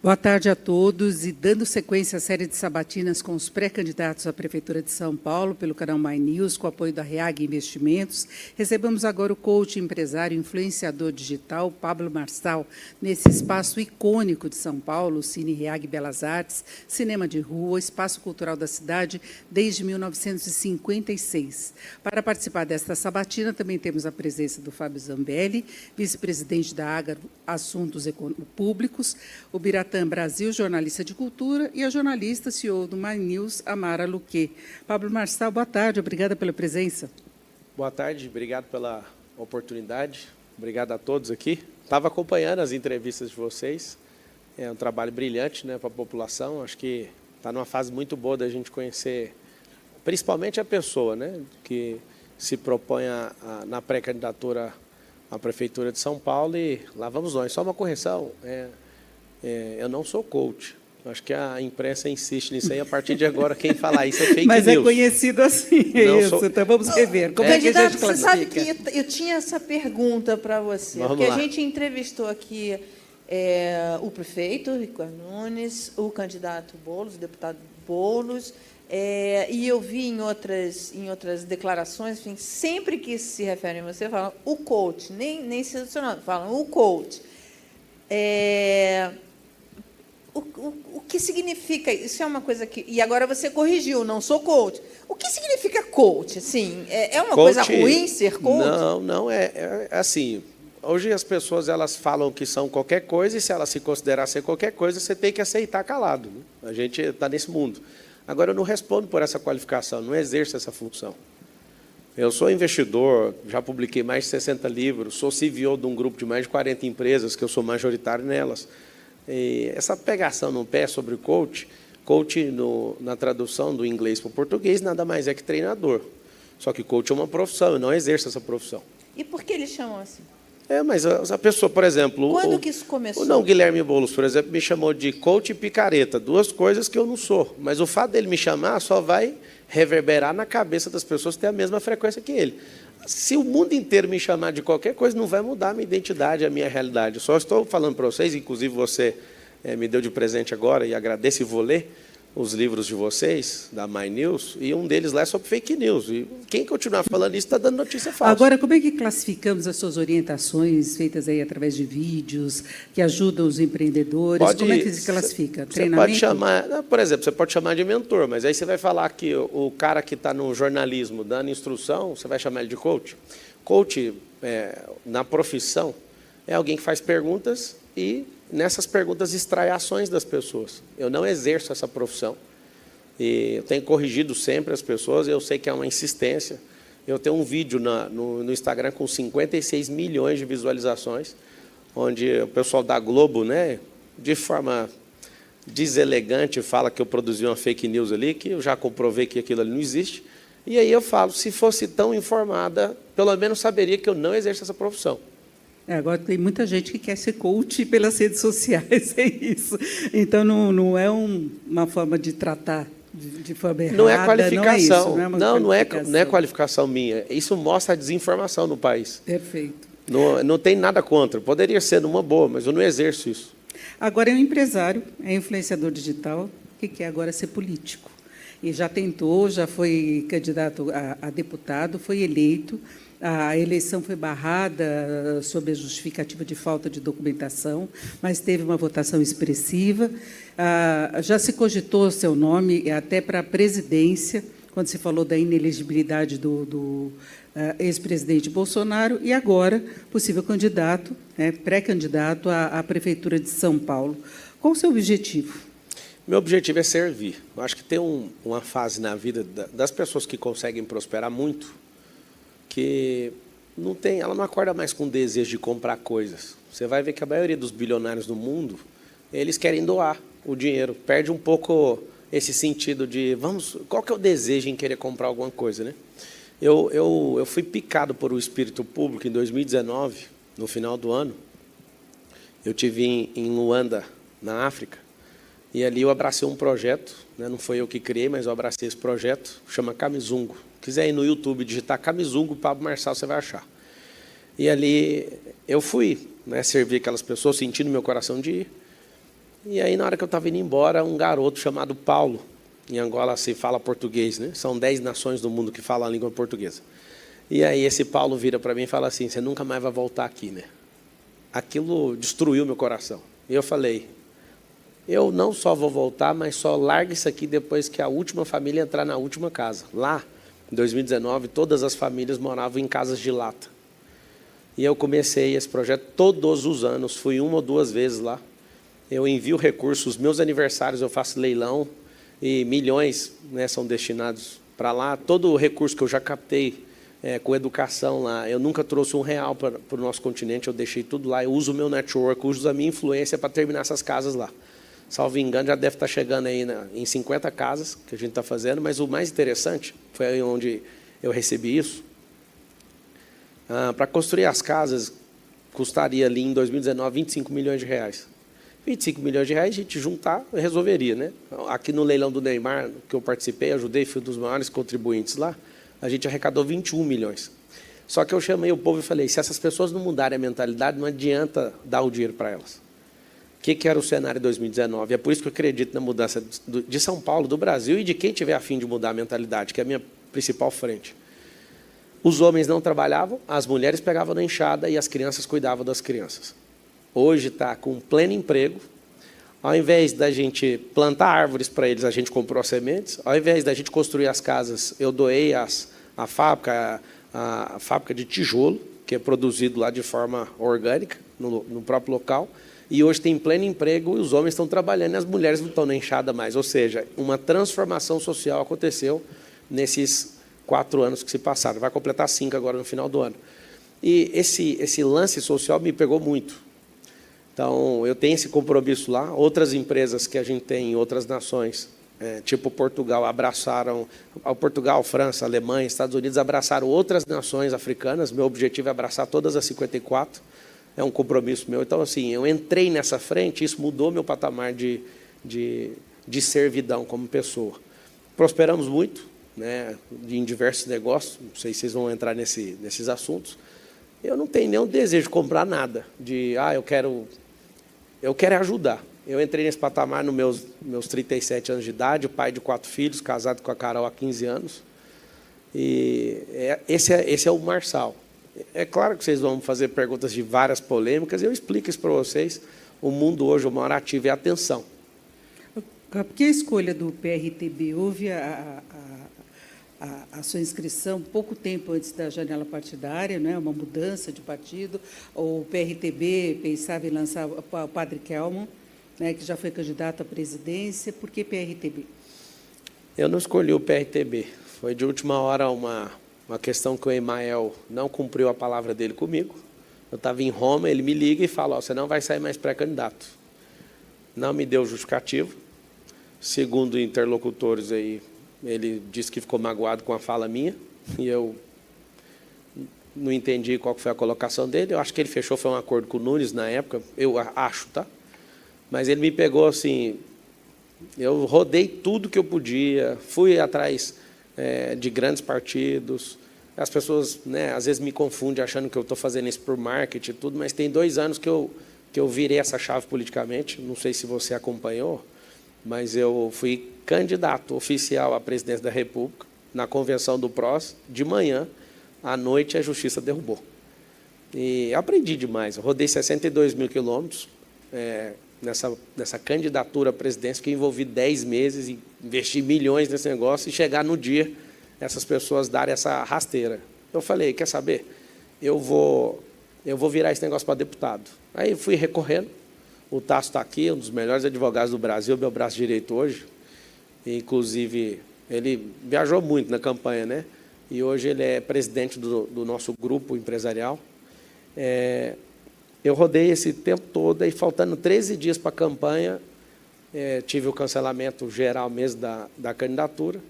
Boa tarde a todos. E dando sequência à série de sabatinas com os pré-candidatos à Prefeitura de São Paulo, pelo canal My News, com apoio da REAG Investimentos, recebemos agora o coach, empresário e influenciador digital, Pablo Marçal, nesse espaço icônico de São Paulo, o Cine REAG Belas Artes, cinema de rua, espaço cultural da cidade, desde 1956. Para participar desta sabatina, também temos a presença do Fábio Zambelli, vice-presidente da Ágaro Assuntos Públicos, o Biratã Brasil, jornalista de cultura, e a jornalista CEO do My News, Amara Luque. Pablo Marçal, boa tarde, obrigada pela presença. Boa tarde, obrigado pela oportunidade, obrigado a todos aqui. Estava acompanhando as entrevistas de vocês, é um trabalho brilhante, né, para a população, acho que está numa fase muito boa da gente conhecer, principalmente a pessoa, né, que se propõe na pré-candidatura à Prefeitura de São Paulo, e lá vamos nós. Só uma correção, eu não sou coach. Acho que a imprensa insiste nisso aí. A partir de agora, quem falar isso é fake Mas news. Mas é conhecido assim, então vamos rever. Como é que a gente você sabe que eu tinha essa pergunta para você, Vamos porque lá. a gente entrevistou aqui o prefeito, Ricardo Nunes, o candidato Boulos, o deputado Boulos, e eu vi em outras declarações, enfim, sempre que se referem a você, falam o coach, nem se adicionando, falam o coach. O que significa? Isso é uma coisa que... E agora você corrigiu, não sou coach. O que significa coach? Assim, é uma coisa ruim ser coach? Não, é assim. Hoje as pessoas elas falam que são qualquer coisa, e se elas se considerar ser qualquer coisa, você tem que aceitar calado, né? A gente está nesse mundo. Agora, eu não respondo por essa qualificação, não exerço essa função. Eu sou investidor, já publiquei mais de 60 livros, sou CEO de um grupo de mais de 40 empresas, que eu sou majoritário nelas. E essa pegação no pé sobre coach, na tradução do inglês para o português, nada mais é que treinador. Só que coach é uma profissão, eu não exerço essa profissão. E por que eles chamam assim? Mas a pessoa, por exemplo... Quando que isso começou? O Guilherme Boulos, por exemplo, me chamou de coach e picareta, duas coisas que eu não sou. Mas o fato dele me chamar só vai reverberar na cabeça das pessoas que têm a mesma frequência que ele. Se o mundo inteiro me chamar de qualquer coisa, não vai mudar a minha identidade, a minha realidade. Eu só estou falando para vocês, inclusive você me deu de presente agora, e agradeço, e vou ler os livros de vocês, da My News, e um deles lá é sobre fake news. E quem continuar falando isso está dando notícia falsa. Agora, como é que classificamos as suas orientações, feitas aí através de vídeos, que ajudam os empreendedores? Como é que se classifica? Treinamento? Pode chamar, por exemplo, você pode chamar de mentor, mas aí você vai falar que o cara que está no jornalismo dando instrução, você vai chamar ele de coach? Coach, na profissão, é alguém que faz perguntas e, nessas perguntas, extrai ações das pessoas. Eu não exerço essa profissão. E eu tenho corrigido sempre as pessoas, eu sei que é uma insistência. Eu tenho um vídeo no Instagram com 56 milhões de visualizações, onde o pessoal da Globo, né, de forma deselegante, fala que eu produzi uma fake news ali, que eu já comprovei que aquilo ali não existe. E aí eu falo, se fosse tão informada, pelo menos saberia que eu não exerço essa profissão. Agora tem muita gente que quer ser coach pelas redes sociais, é isso. Então, não é uma forma de tratar de forma errada. Não é qualificação. Não é qualificação minha. Isso mostra a desinformação no país. Perfeito. Não tem nada contra. Poderia ser numa boa, mas eu não exerço isso. Agora é um empresário, é influenciador digital, que quer agora ser político. E já tentou, já foi candidato a deputado, foi eleito. A eleição foi barrada sob a justificativa de falta de documentação, mas teve uma votação expressiva. Já se cogitou seu nome até para a presidência, quando se falou da inelegibilidade do ex-presidente Bolsonaro, e agora possível candidato, pré-candidato à Prefeitura de São Paulo. Qual o seu objetivo? Meu objetivo é servir. Eu acho que tem uma fase na vida das pessoas que conseguem prosperar muito, que ela não acorda mais com desejo de comprar coisas. Você vai ver que a maioria dos bilionários do mundo, eles querem doar o dinheiro. Perde um pouco esse sentido de, qual que é o desejo em querer comprar alguma coisa, né? Eu fui picado por o espírito público em 2019, no final do ano. Eu estive em Luanda, na África, e ali eu abracei um projeto, né? Não foi eu que criei, mas eu abracei esse projeto, chama Camizungo. Quiser ir no YouTube digitar Camizungo, Pablo Marçal, você vai achar. E ali eu fui, né, servir aquelas pessoas, sentindo meu coração de ir. E aí, na hora que eu estava indo embora, um garoto chamado Paulo, em Angola se fala português, né? São 10 nações do mundo que falam a língua portuguesa. E aí esse Paulo vira para mim e fala assim, você nunca mais vai voltar aqui, né? Aquilo destruiu meu coração. E eu falei, eu não só vou voltar, mas só largo isso aqui depois que a última família entrar na última casa. Lá, em 2019, todas as famílias moravam em casas de lata. E eu comecei esse projeto todos os anos, fui 1 ou 2 vezes lá. Eu envio recursos, meus aniversários eu faço leilão, e milhões, né, são destinados para lá. Todo o recurso que eu já captei com educação lá, eu nunca trouxe R$1 para o nosso continente, eu deixei tudo lá. Eu uso o meu network, uso a minha influência para terminar essas casas lá. Salvo engano, já deve estar chegando aí em 50 casas que a gente está fazendo, mas o mais interessante foi aí onde eu recebi isso. Para construir as casas, custaria ali em 2019 R$25 milhões. 25 milhões de reais, a gente juntar, resolveria, né? Aqui no leilão do Neymar, que eu participei, ajudei, fui um dos maiores contribuintes lá, a gente arrecadou 21 milhões. Só que eu chamei o povo e falei, se essas pessoas não mudarem a mentalidade, não adianta dar o dinheiro para elas. O que era o cenário de 2019? É por isso que eu acredito na mudança de São Paulo, do Brasil, e de quem tiver a fim de mudar a mentalidade, que é a minha principal frente. Os homens não trabalhavam, as mulheres pegavam na enxada e as crianças cuidavam das crianças. Hoje está com pleno emprego. Ao invés da gente plantar árvores para eles, a gente comprou as sementes. Ao invés da gente construir as casas, eu doei a fábrica de tijolo, que é produzido lá de forma orgânica, no próprio local. E hoje tem pleno emprego e os homens estão trabalhando e as mulheres não estão na enxada mais. Ou seja, uma transformação social aconteceu nesses 4 anos que se passaram. Vai completar 5 agora no final do ano. E esse lance social me pegou muito. Então, eu tenho esse compromisso lá. Outras empresas que a gente tem em outras nações, tipo Portugal, abraçaram... Portugal, França, Alemanha, Estados Unidos abraçaram outras nações africanas. Meu objetivo é abraçar todas as 54. É um compromisso meu. Então, assim, eu entrei nessa frente, isso mudou meu patamar de servidão como pessoa. Prosperamos muito, né, em diversos negócios. Não sei se vocês vão entrar nesses assuntos. Eu não tenho nenhum desejo de comprar nada. Eu quero ajudar. Eu entrei nesse patamar nos meus 37 anos de idade, pai de 4 filhos, casado com a Carol há 15 anos. E esse é o Marçal. É claro que vocês vão fazer perguntas de várias polêmicas, e eu explico isso para vocês. O mundo hoje, o maior ativo é a atenção. Por que a escolha do PRTB? Houve a sua inscrição pouco tempo antes da janela partidária, né? Uma mudança de partido. O PRTB pensava em lançar o padre Kelman, né, que já foi candidato à presidência. Por que PRTB? Eu não escolhi o PRTB. Foi de última hora uma questão que o Emael não cumpriu a palavra dele comigo. Eu estava em Roma, ele me liga e fala, você não vai sair mais pré-candidato. Não me deu justificativo. Segundo interlocutores aí, ele disse que ficou magoado com a fala minha, e eu não entendi qual foi a colocação dele. Eu acho que ele fechou, foi um acordo com o Nunes na época, eu acho, tá? Mas ele me pegou assim, eu rodei tudo que eu podia, fui atrás de grandes partidos. As pessoas, né, às vezes me confundem achando que eu estou fazendo isso por marketing e tudo, mas tem 2 anos que eu virei essa chave politicamente, não sei se você acompanhou, mas eu fui candidato oficial à presidência da República, na convenção do PROS, de manhã, à noite a Justiça derrubou. E aprendi demais, eu rodei 62 mil quilômetros nessa candidatura à presidência, que envolvi 10 meses, e investi milhões nesse negócio, e chegar no dia, essas pessoas darem essa rasteira. Eu falei, quer saber? Eu vou virar esse negócio para deputado. Aí fui recorrendo, o Tasso está aqui, um dos melhores advogados do Brasil, meu braço direito hoje. Inclusive, ele viajou muito na campanha, né? E hoje ele é presidente do nosso grupo empresarial. Eu rodei esse tempo todo, e faltando 13 dias para a campanha, tive o cancelamento geral mesmo da candidatura,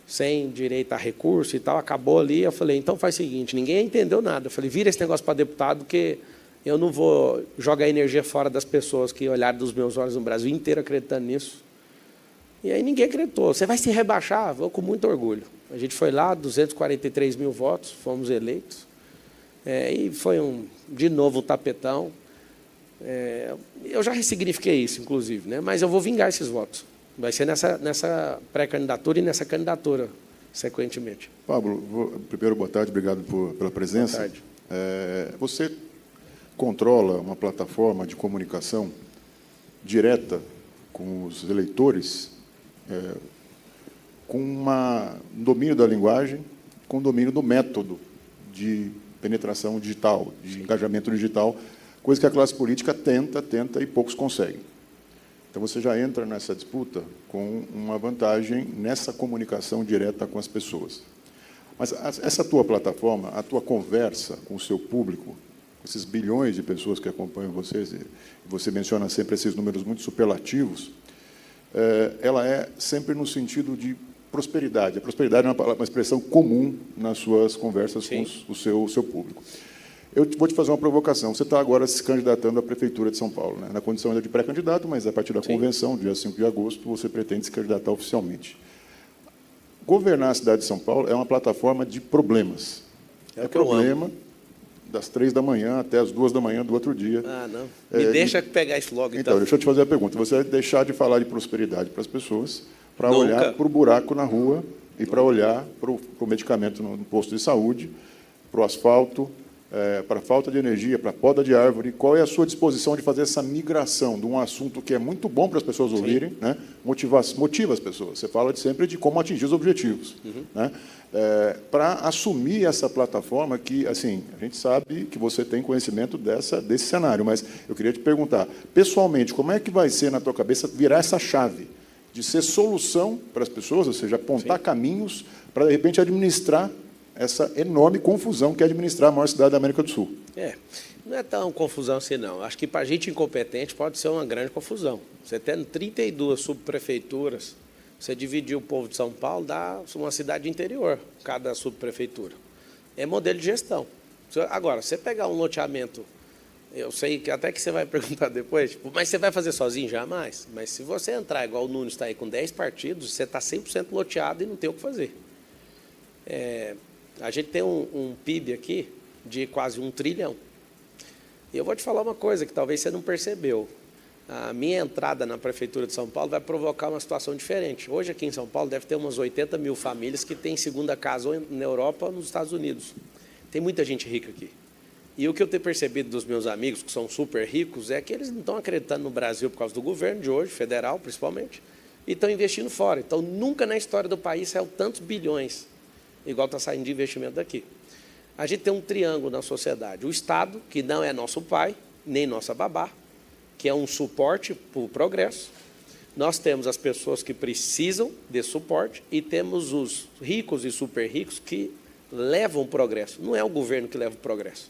sem direito a recurso e tal, acabou ali. Eu falei, então faz o seguinte, ninguém entendeu nada. Eu falei, vira esse negócio para deputado, porque eu não vou jogar energia fora das pessoas que olharam dos meus olhos no Brasil inteiro acreditando nisso. E aí ninguém acreditou. Você vai se rebaixar? Vou com muito orgulho. A gente foi lá, 243 mil votos, fomos eleitos. E foi, de novo, um tapetão. Eu já ressignifiquei isso, inclusive, né? Mas eu vou vingar esses votos. Vai ser nessa pré-candidatura e nessa candidatura, sequentemente. Pablo, primeiro, boa tarde, obrigado pela presença. Boa tarde. Você controla uma plataforma de comunicação direta com os eleitores, com um domínio da linguagem, com um domínio do método de penetração digital, de engajamento digital, coisa que a classe política tenta e poucos conseguem. Então, você já entra nessa disputa com uma vantagem nessa comunicação direta com as pessoas. Mas essa tua plataforma, a tua conversa com o seu público, esses bilhões de pessoas que acompanham vocês, e você menciona sempre esses números muito superlativos, ela é sempre no sentido de prosperidade. A prosperidade é uma expressão comum nas suas conversas com o seu público. Eu vou te fazer uma provocação. Você está agora se candidatando à Prefeitura de São Paulo, né? Na condição ainda de pré-candidato, mas a partir da convenção, dia 5 de agosto, você pretende se candidatar oficialmente. Governar a cidade de São Paulo é uma plataforma de problemas. É problema das 3 da manhã até as 2 da manhã do outro dia. Ah, não. Me deixa pegar isso logo, então. Então, deixa eu te fazer a pergunta. Você vai deixar de falar de prosperidade para as pessoas para olhar para o buraco na rua e para olhar para o medicamento no posto de saúde, para o asfalto, para a falta de energia, para a poda de árvore? Qual é a sua disposição de fazer essa migração de um assunto que é muito bom para as pessoas ouvirem, né? Motiva as pessoas. Você fala sempre de como atingir os objetivos, né? Para assumir essa plataforma que, assim, a gente sabe que você tem conhecimento desse cenário, mas eu queria te perguntar, pessoalmente, como é que vai ser na tua cabeça virar essa chave de ser solução para as pessoas, ou seja, apontar caminhos para, de repente, administrar essa enorme confusão que é administrar a maior cidade da América do Sul? Não é tão confusão assim, não. Acho que, para a gente incompetente, pode ser uma grande confusão. Você tendo 32 subprefeituras, você dividir o povo de São Paulo, dá uma cidade interior, cada subprefeitura. É modelo de gestão. Agora, você pegar um loteamento, eu sei que até que você vai perguntar depois, tipo, mas você vai fazer sozinho? Jamais. Mas se você entrar, igual o Nunes está aí, com 10 partidos, você está 100% loteado e não tem o que fazer. A gente tem um PIB aqui de quase 1 trilhão. E eu vou te falar uma coisa que talvez você não percebeu. A minha entrada na Prefeitura de São Paulo vai provocar uma situação diferente. Hoje, aqui em São Paulo, deve ter umas 80 mil famílias que têm segunda casa ou na Europa ou nos Estados Unidos. Tem muita gente rica aqui. E o que eu tenho percebido dos meus amigos, que são super ricos, é que eles não estão acreditando no Brasil por causa do governo de hoje, federal principalmente, e estão investindo fora. Então, nunca na história do país saiu tantos bilhões, igual está saindo de investimento daqui. A gente tem um triângulo na sociedade. O Estado, que não é nosso pai, nem nossa babá, que é um suporte para o progresso. Nós temos as pessoas que precisam desse suporte e temos os ricos e super ricos que levam o progresso. Não é o governo que leva o progresso.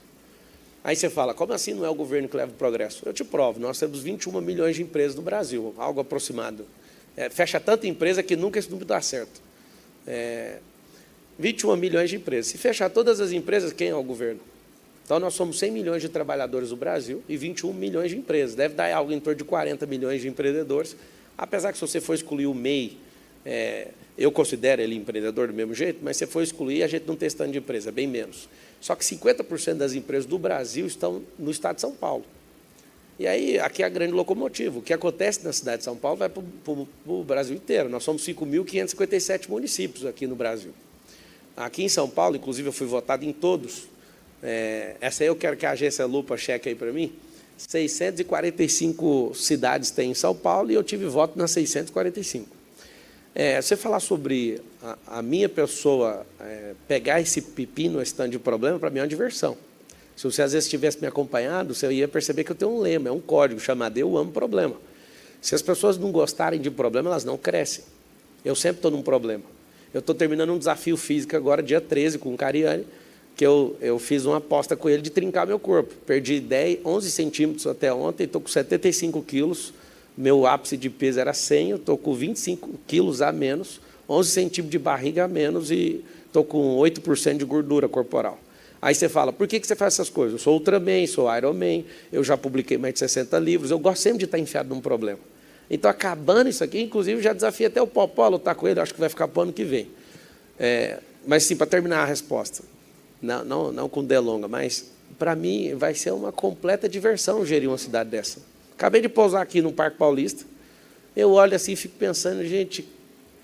Aí você fala, como assim não é o governo que leva o progresso? Eu te provo, nós temos 21 milhões de empresas no Brasil, algo aproximado. Fecha tanta empresa que nunca esse número dá certo. 21 milhões de empresas. Se fechar todas as empresas, quem é o governo? Então, nós somos 100 milhões de trabalhadores no Brasil e 21 milhões de empresas. Deve dar algo em torno de 40 milhões de empreendedores. Apesar que, se você for excluir o MEI, eu considero ele empreendedor do mesmo jeito, mas se você for excluir, a gente não tem esse tanto de empresa, bem menos. Só que 50% das empresas do Brasil estão no estado de São Paulo. E aí, aqui é a grande locomotiva. O que acontece na cidade de São Paulo vai para o Brasil inteiro. Nós somos 5.557 municípios aqui no Brasil. Aqui em São Paulo, inclusive, eu fui votado em todos. Essa aí eu quero que a agência Lupa cheque aí para mim. 645 cidades tem em São Paulo e eu tive voto nas 645. Você falar sobre a minha pessoa pegar esse pepino, esse tanto de problema, para mim é uma diversão. Se você às vezes tivesse me acompanhado, você ia perceber que eu tenho um lema, é um código chamado Eu Amo Problema. Se as pessoas não gostarem de problema, elas não crescem. Eu sempre estou num problema. Eu estou terminando um desafio físico agora, dia 13, com o Cariani, que eu fiz uma aposta com ele de trincar meu corpo. Perdi 11 centímetros até ontem, estou com 75 quilos, meu ápice de peso era 100, eu estou com 25 quilos a menos, 11 centímetros de barriga a menos e estou com 8% de gordura corporal. Aí você fala, por que você faz essas coisas? Eu sou Ultraman, sou Ironman, eu já publiquei mais de 60 livros, eu gosto sempre de estar enfiado num problema. Então, acabando isso aqui, inclusive, já desafio até o Popó a lutar com ele, acho que vai ficar para o ano que vem. Mas, sim, para terminar a resposta, não com delonga, mas para mim, vai ser uma completa diversão gerir uma cidade dessa. Acabei de pousar aqui no Parque Paulista, eu olho assim e fico pensando, gente,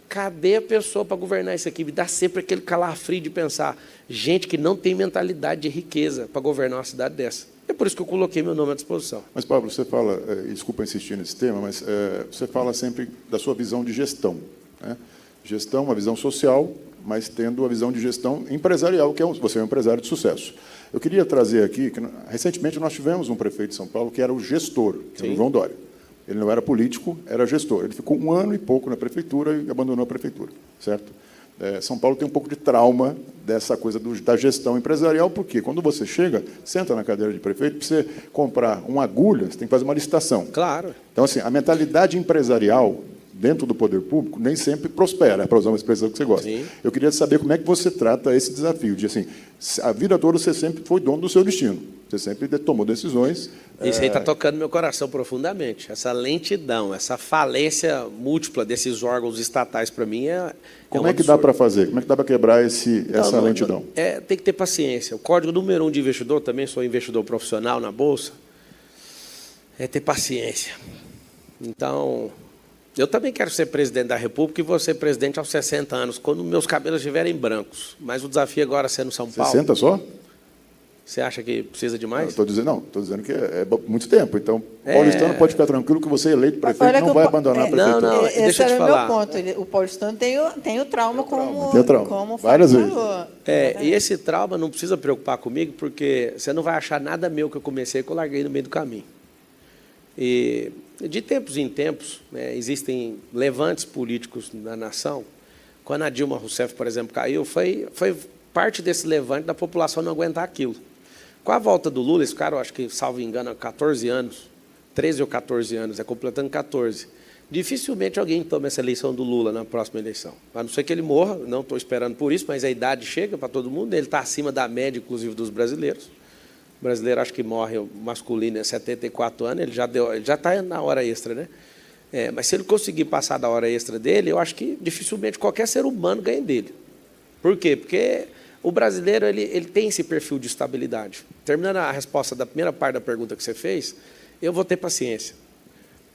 cadê a pessoa para governar isso aqui? Me dá sempre aquele calafrio de pensar, gente que não tem mentalidade de riqueza para governar uma cidade dessa. É por isso que eu coloquei meu nome à disposição. Mas, Pablo, você fala, desculpa insistir nesse tema, mas você fala sempre da sua visão de gestão, né? Gestão, uma visão social, mas tendo a visão de gestão empresarial, que você é um empresário de sucesso. Eu queria trazer aqui, que recentemente nós tivemos um prefeito de São Paulo que era o gestor, que era o João Dória. Ele não era político, era gestor. Ele ficou 1 ano e pouco na prefeitura e abandonou a prefeitura, certo? São Paulo tem um pouco de trauma dessa coisa da gestão empresarial, porque quando você chega, senta na cadeira de prefeito, para você comprar uma agulha, você tem que fazer uma licitação. Claro. Então, assim, a mentalidade empresarial dentro do poder público nem sempre prospera, para usar uma expressão que você gosta. Sim. Eu queria saber como é que você trata esse desafio de, assim, a vida toda você sempre foi dono do seu destino, você sempre tomou decisões. Isso aí está tocando meu coração profundamente. Essa lentidão, essa falência múltipla desses órgãos estatais, para mim, Como é que dá para fazer? Como é que dá para quebrar essa lentidão? Tem que ter paciência. O código número 1 de investidor, também sou investidor profissional na Bolsa, é ter paciência. Então, eu também quero ser presidente da República e vou ser presidente aos 60 anos, quando meus cabelos estiverem brancos. Mas o desafio agora é ser no São Paulo. 60 só? Você acha que precisa de mais? Estou dizendo que é muito tempo. Então, o paulistano pode ficar tranquilo que você, eleito prefeito, não vai abandonar a prefeitura. Não, deixa eu te falar. Meu ponto. O paulistano tem o trauma como várias vezes. E esse trauma não precisa preocupar comigo, porque você não vai achar nada meu que eu comecei, que eu larguei no meio do caminho. E, de tempos em tempos, existem levantes políticos na nação. Quando a Dilma Rousseff, por exemplo, caiu, foi parte desse levante da população não aguentar aquilo. Com a volta do Lula, esse cara, eu acho que, salvo engano, há 14 anos, 13 ou 14 anos, completando 14, dificilmente alguém toma essa eleição do Lula na próxima eleição. A não ser que ele morra, não estou esperando por isso, mas a idade chega para todo mundo, ele está acima da média, inclusive, dos brasileiros. O brasileiro, acho que morre masculino em 74 anos, ele já está na hora extra, né? Mas se ele conseguir passar da hora extra dele, eu acho que dificilmente qualquer ser humano ganha dele. Por quê? Porque o brasileiro ele tem esse perfil de estabilidade. Terminando a resposta da primeira parte da pergunta que você fez, eu vou ter paciência.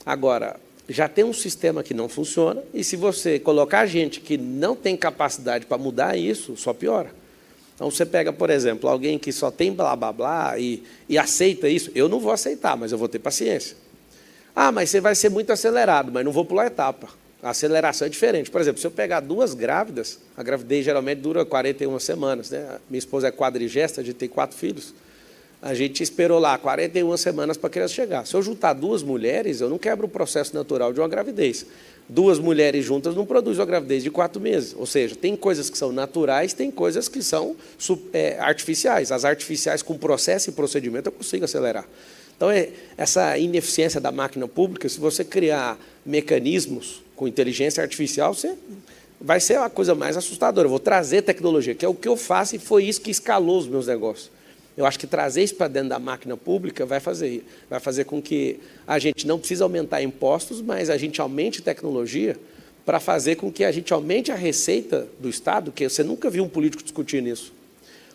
Agora, já tem um sistema que não funciona, e se você colocar gente que não tem capacidade para mudar isso, só piora. Então, você pega, por exemplo, alguém que só tem blá, blá, blá e aceita isso, eu não vou aceitar, mas eu vou ter paciência. Ah, mas você vai ser muito acelerado, mas não vou pular etapa. A aceleração é diferente. Por exemplo, se eu pegar 2 grávidas, a gravidez geralmente dura 41 semanas. Né? Minha esposa é quadrigesta, a gente tem 4 filhos. A gente esperou lá 41 semanas para a criança chegar. Se eu juntar 2 mulheres, eu não quebro o processo natural de uma gravidez. 2 mulheres juntas não produzem uma gravidez de 4 meses. Ou seja, tem coisas que são naturais, tem coisas que são artificiais. As artificiais, com processo e procedimento, eu consigo acelerar. Então, essa ineficiência da máquina pública, se você criar mecanismos com inteligência artificial, vai ser a coisa mais assustadora. Eu vou trazer tecnologia, que é o que eu faço, e foi isso que escalou os meus negócios. Eu acho que trazer isso para dentro da máquina pública vai fazer com que a gente não precise aumentar impostos, mas a gente aumente tecnologia para fazer com que a gente aumente a receita do Estado, que você nunca viu um político discutir nisso.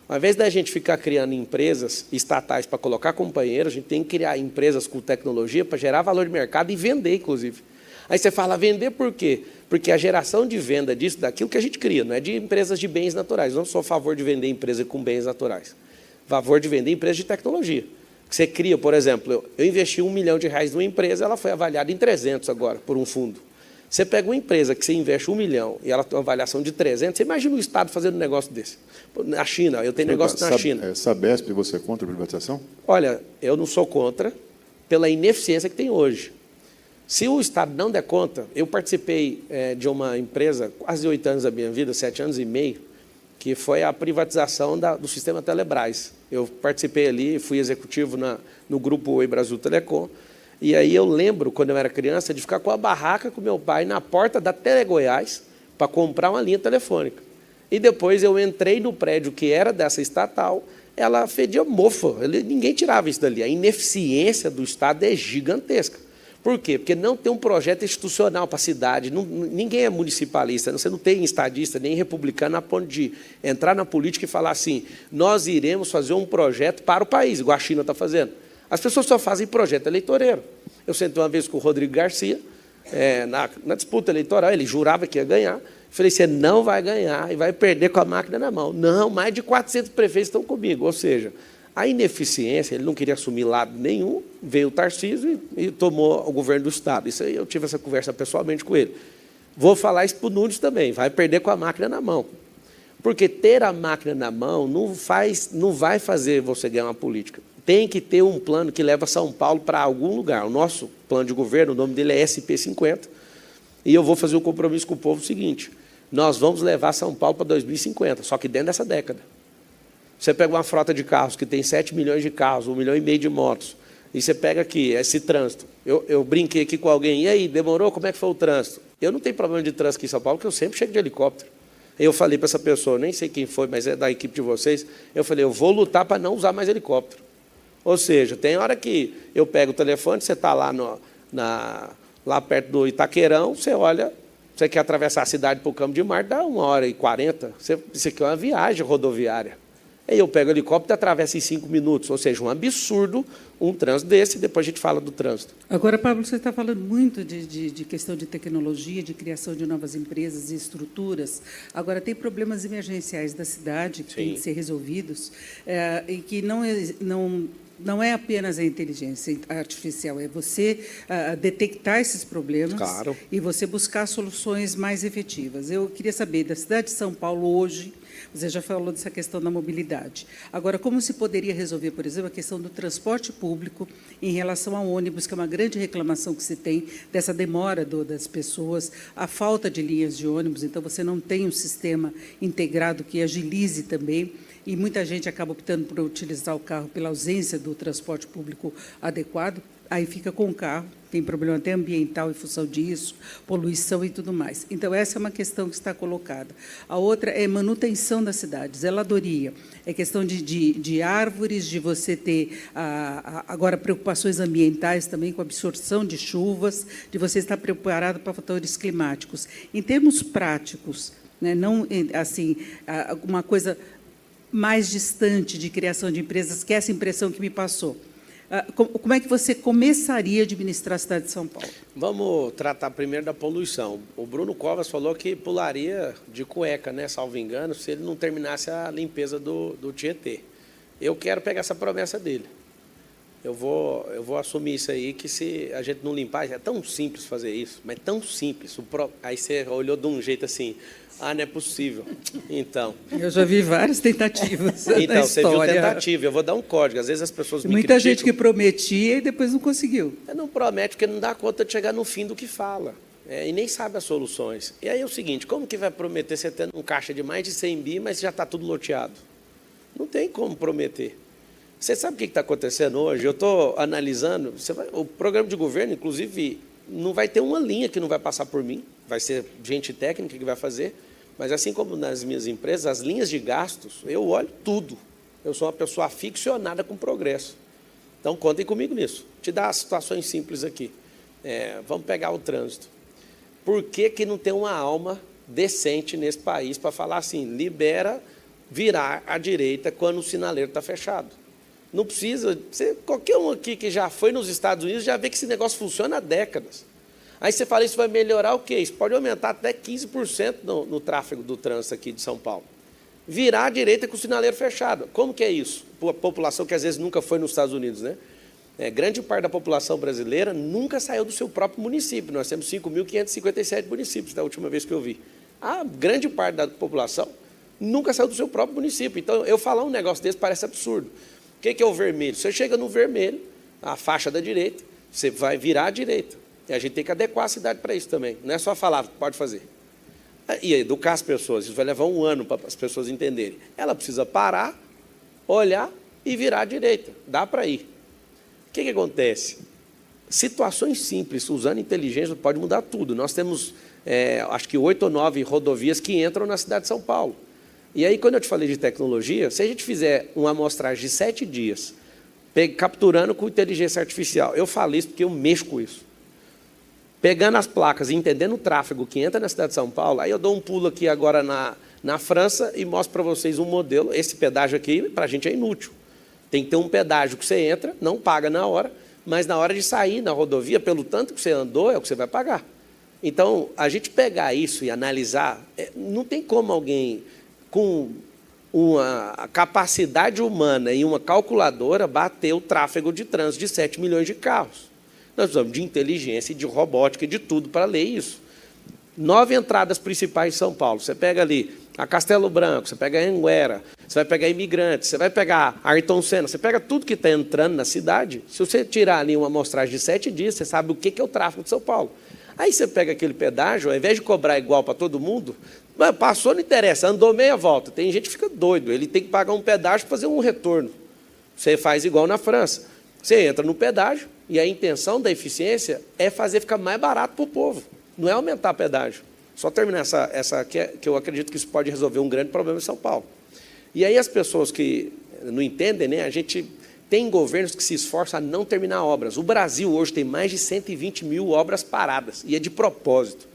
Ao invés da gente ficar criando empresas estatais para colocar companheiros, a gente tem que criar empresas com tecnologia para gerar valor de mercado e vender, inclusive. Aí você fala, vender por quê? Porque a geração de venda disso, daquilo que a gente cria, não é de empresas de bens naturais. Eu não sou a favor de vender empresa com bens naturais. A favor de vender empresa de tecnologia. Você cria, por exemplo, eu investi R$1 milhão numa empresa, ela foi avaliada em 300 agora, por um fundo. Você pega uma empresa que você investe 1 milhão e ela tem uma avaliação de 300, você imagina o Estado fazendo um negócio desse. Na China, eu tenho negócio na China. Sabesp, você é contra a privatização? Olha, eu não sou contra, pela ineficiência que tem hoje. Se o Estado não der conta, eu participei de uma empresa, quase 8 anos da minha vida, 7 anos e meio, que foi a privatização do sistema Telebrás. Eu participei ali, fui executivo no grupo Oi Brasil Telecom, e aí eu lembro, quando eu era criança, de ficar com a barraca com meu pai na porta da Telegoiás para comprar uma linha telefônica. E depois eu entrei no prédio que era dessa estatal, ela fedia mofo, ninguém tirava isso dali. A ineficiência do Estado é gigantesca. Por quê? Porque não tem um projeto institucional para a cidade. Ninguém é municipalista, você não tem estadista nem republicano a ponto de entrar na política e falar assim, nós iremos fazer um projeto para o país, igual a China está fazendo. As pessoas só fazem projeto eleitoreiro. Eu sentei uma vez com o Rodrigo Garcia, na disputa eleitoral, ele jurava que ia ganhar. Eu falei, você não vai ganhar e vai perder com a máquina na mão. Não, mais de 400 prefeitos estão comigo. Ou seja, a ineficiência, ele não queria assumir lado nenhum, veio o Tarcísio e tomou o governo do Estado. Isso aí eu tive essa conversa pessoalmente com ele. Vou falar isso para o Nunes também, vai perder com a máquina na mão. Porque ter a máquina na mão não vai fazer você ganhar uma política. Tem que ter um plano que leva São Paulo para algum lugar. O nosso plano de governo, o nome dele é SP50, e eu vou fazer um compromisso com o povo seguinte, nós vamos levar São Paulo para 2050, só que dentro dessa década. Você pega uma frota de carros que tem 7 milhões de carros, 1,5 milhão de motos, e você pega aqui esse trânsito. Eu brinquei aqui com alguém, e aí, demorou? Como é que foi o trânsito? Eu não tenho problema de trânsito aqui em São Paulo, porque eu sempre chego de helicóptero. Eu falei para essa pessoa, nem sei quem foi, mas é da equipe de vocês, eu falei, eu vou lutar para não usar mais helicóptero. Ou seja, tem hora que eu pego o telefone, você está lá, lá perto do Itaquerão, você olha, você quer atravessar a cidade para o Campo de Marte, dá 1h40, você quer uma viagem rodoviária. Aí eu pego o helicóptero e atravesso em 5 minutos, ou seja, um absurdo um trânsito desse, e depois a gente fala do trânsito. Agora, Pablo, você está falando muito de questão de tecnologia, de criação de novas empresas e estruturas. Agora, tem problemas emergenciais da cidade que têm que ser resolvidos e que não é apenas a inteligência artificial, é você detectar esses problemas e você buscar soluções mais efetivas. Eu queria saber, da cidade de São Paulo hoje, você já falou dessa questão da mobilidade. Agora, como se poderia resolver, por exemplo, a questão do transporte público em relação ao ônibus, que é uma grande reclamação que se tem dessa demora das pessoas, a falta de linhas de ônibus, então você não tem um sistema integrado que agilize também, e muita gente acaba optando por utilizar o carro pela ausência do transporte público adequado, aí fica com o carro, tem problema até ambiental em função disso, poluição e tudo mais. Então, essa é uma questão que está colocada. A outra é manutenção das cidades, zeladoria, é questão de árvores, de você ter, agora, preocupações ambientais também, com a absorção de chuvas, de você estar preparado para fatores climáticos. Em termos práticos, né, não assim, uma coisa mais distante de criação de empresas, que é essa impressão que me passou. Como é que você começaria a administrar a cidade de São Paulo? Vamos tratar primeiro da poluição. O Bruno Covas falou que pularia de cueca, né, salvo engano, se ele não terminasse a limpeza do Tietê. Eu quero pegar essa promessa dele. Eu vou assumir isso aí, que se a gente não limpar, é tão simples fazer isso, mas tão simples. Aí você olhou de um jeito assim, não é possível. Então... Eu já vi várias tentativas na Então, você viu história. Tentativa, eu vou dar um código. Às vezes as pessoas me Muita criticam. gente que prometia e depois não conseguiu. Não promete, porque não dá conta de chegar no fim do que fala. E nem sabe as soluções. E aí é o seguinte, como que vai prometer você tendo um caixa de mais de 100 bi, mas já está tudo loteado? Não tem como prometer. Você sabe o que está acontecendo hoje? Eu estou analisando, o programa de governo, inclusive, não vai ter uma linha que não vai passar por mim, vai ser gente técnica que vai fazer, mas assim como nas minhas empresas, as linhas de gastos, eu olho tudo. Eu sou uma pessoa aficionada com progresso. Então, contem comigo nisso. Te dar situações simples aqui. Vamos pegar o trânsito. Por que não tem uma alma decente nesse país para falar assim, libera virar à direita quando o sinaleiro está fechado? Não precisa... qualquer um aqui que já foi nos Estados Unidos já vê que esse negócio funciona há décadas. Aí você fala, isso vai melhorar o quê? Isso pode aumentar até 15% no tráfego do trânsito aqui de São Paulo. Virar à direita com o sinaleiro fechado. Como que é isso? A população que às vezes nunca foi nos Estados Unidos, né? Grande parte da população brasileira nunca saiu do seu próprio município. Nós temos 5.557 municípios, da última vez que eu vi. A grande parte da população nunca saiu do seu próprio município. Então, eu falar um negócio desse parece absurdo. O que é o vermelho? Você chega no vermelho, a faixa da direita, você vai virar à direita. E a gente tem que adequar a cidade para isso também. Não é só falar, pode fazer. E educar as pessoas. Isso vai levar um ano para as pessoas entenderem. Ela precisa parar, olhar e virar à direita. Dá para ir. O que acontece? Situações simples, usando inteligência, pode mudar tudo. Nós temos, acho que 8 ou 9 rodovias que entram na cidade de São Paulo. E aí, quando eu te falei de tecnologia, se a gente fizer uma amostragem de 7 dias, capturando com inteligência artificial, eu falo isso porque eu mexo com isso. pegando as placas e entendendo o tráfego que entra na cidade de São Paulo, aí eu dou um pulo aqui agora na França e mostro para vocês um modelo. Esse pedágio aqui, para a gente, é inútil. Tem que ter um pedágio que você entra, não paga na hora, mas na hora de sair na rodovia, pelo tanto que você andou, é o que você vai pagar. Então, a gente pegar isso e analisar, não tem como alguém com uma capacidade humana e uma calculadora bater o tráfego de trânsito de 7 milhões de carros. Nós precisamos de inteligência, de robótica, de tudo para ler isso. 9 entradas principais de São Paulo. Você pega ali a Castelo Branco, você pega a Anguera, você vai pegar Imigrantes, você vai pegar Ayrton Senna, você pega tudo que está entrando na cidade. Se você tirar ali uma amostragem de 7 dias, você sabe o que é o tráfego de São Paulo. Aí você pega aquele pedágio, ao invés de cobrar igual para todo mundo, passou, não interessa, andou meia volta. Tem gente que fica doido, ele tem que pagar um pedágio para fazer um retorno. Você faz igual na França. Você entra no pedágio e a intenção da eficiência é fazer ficar mais barato para o povo, não é aumentar o pedágio. Só terminar essa que eu acredito que isso pode resolver um grande problema em São Paulo. E aí as pessoas que não entendem, né, a gente tem governos que se esforçam a não terminar obras. O Brasil hoje tem mais de 120 mil obras paradas, e é de propósito.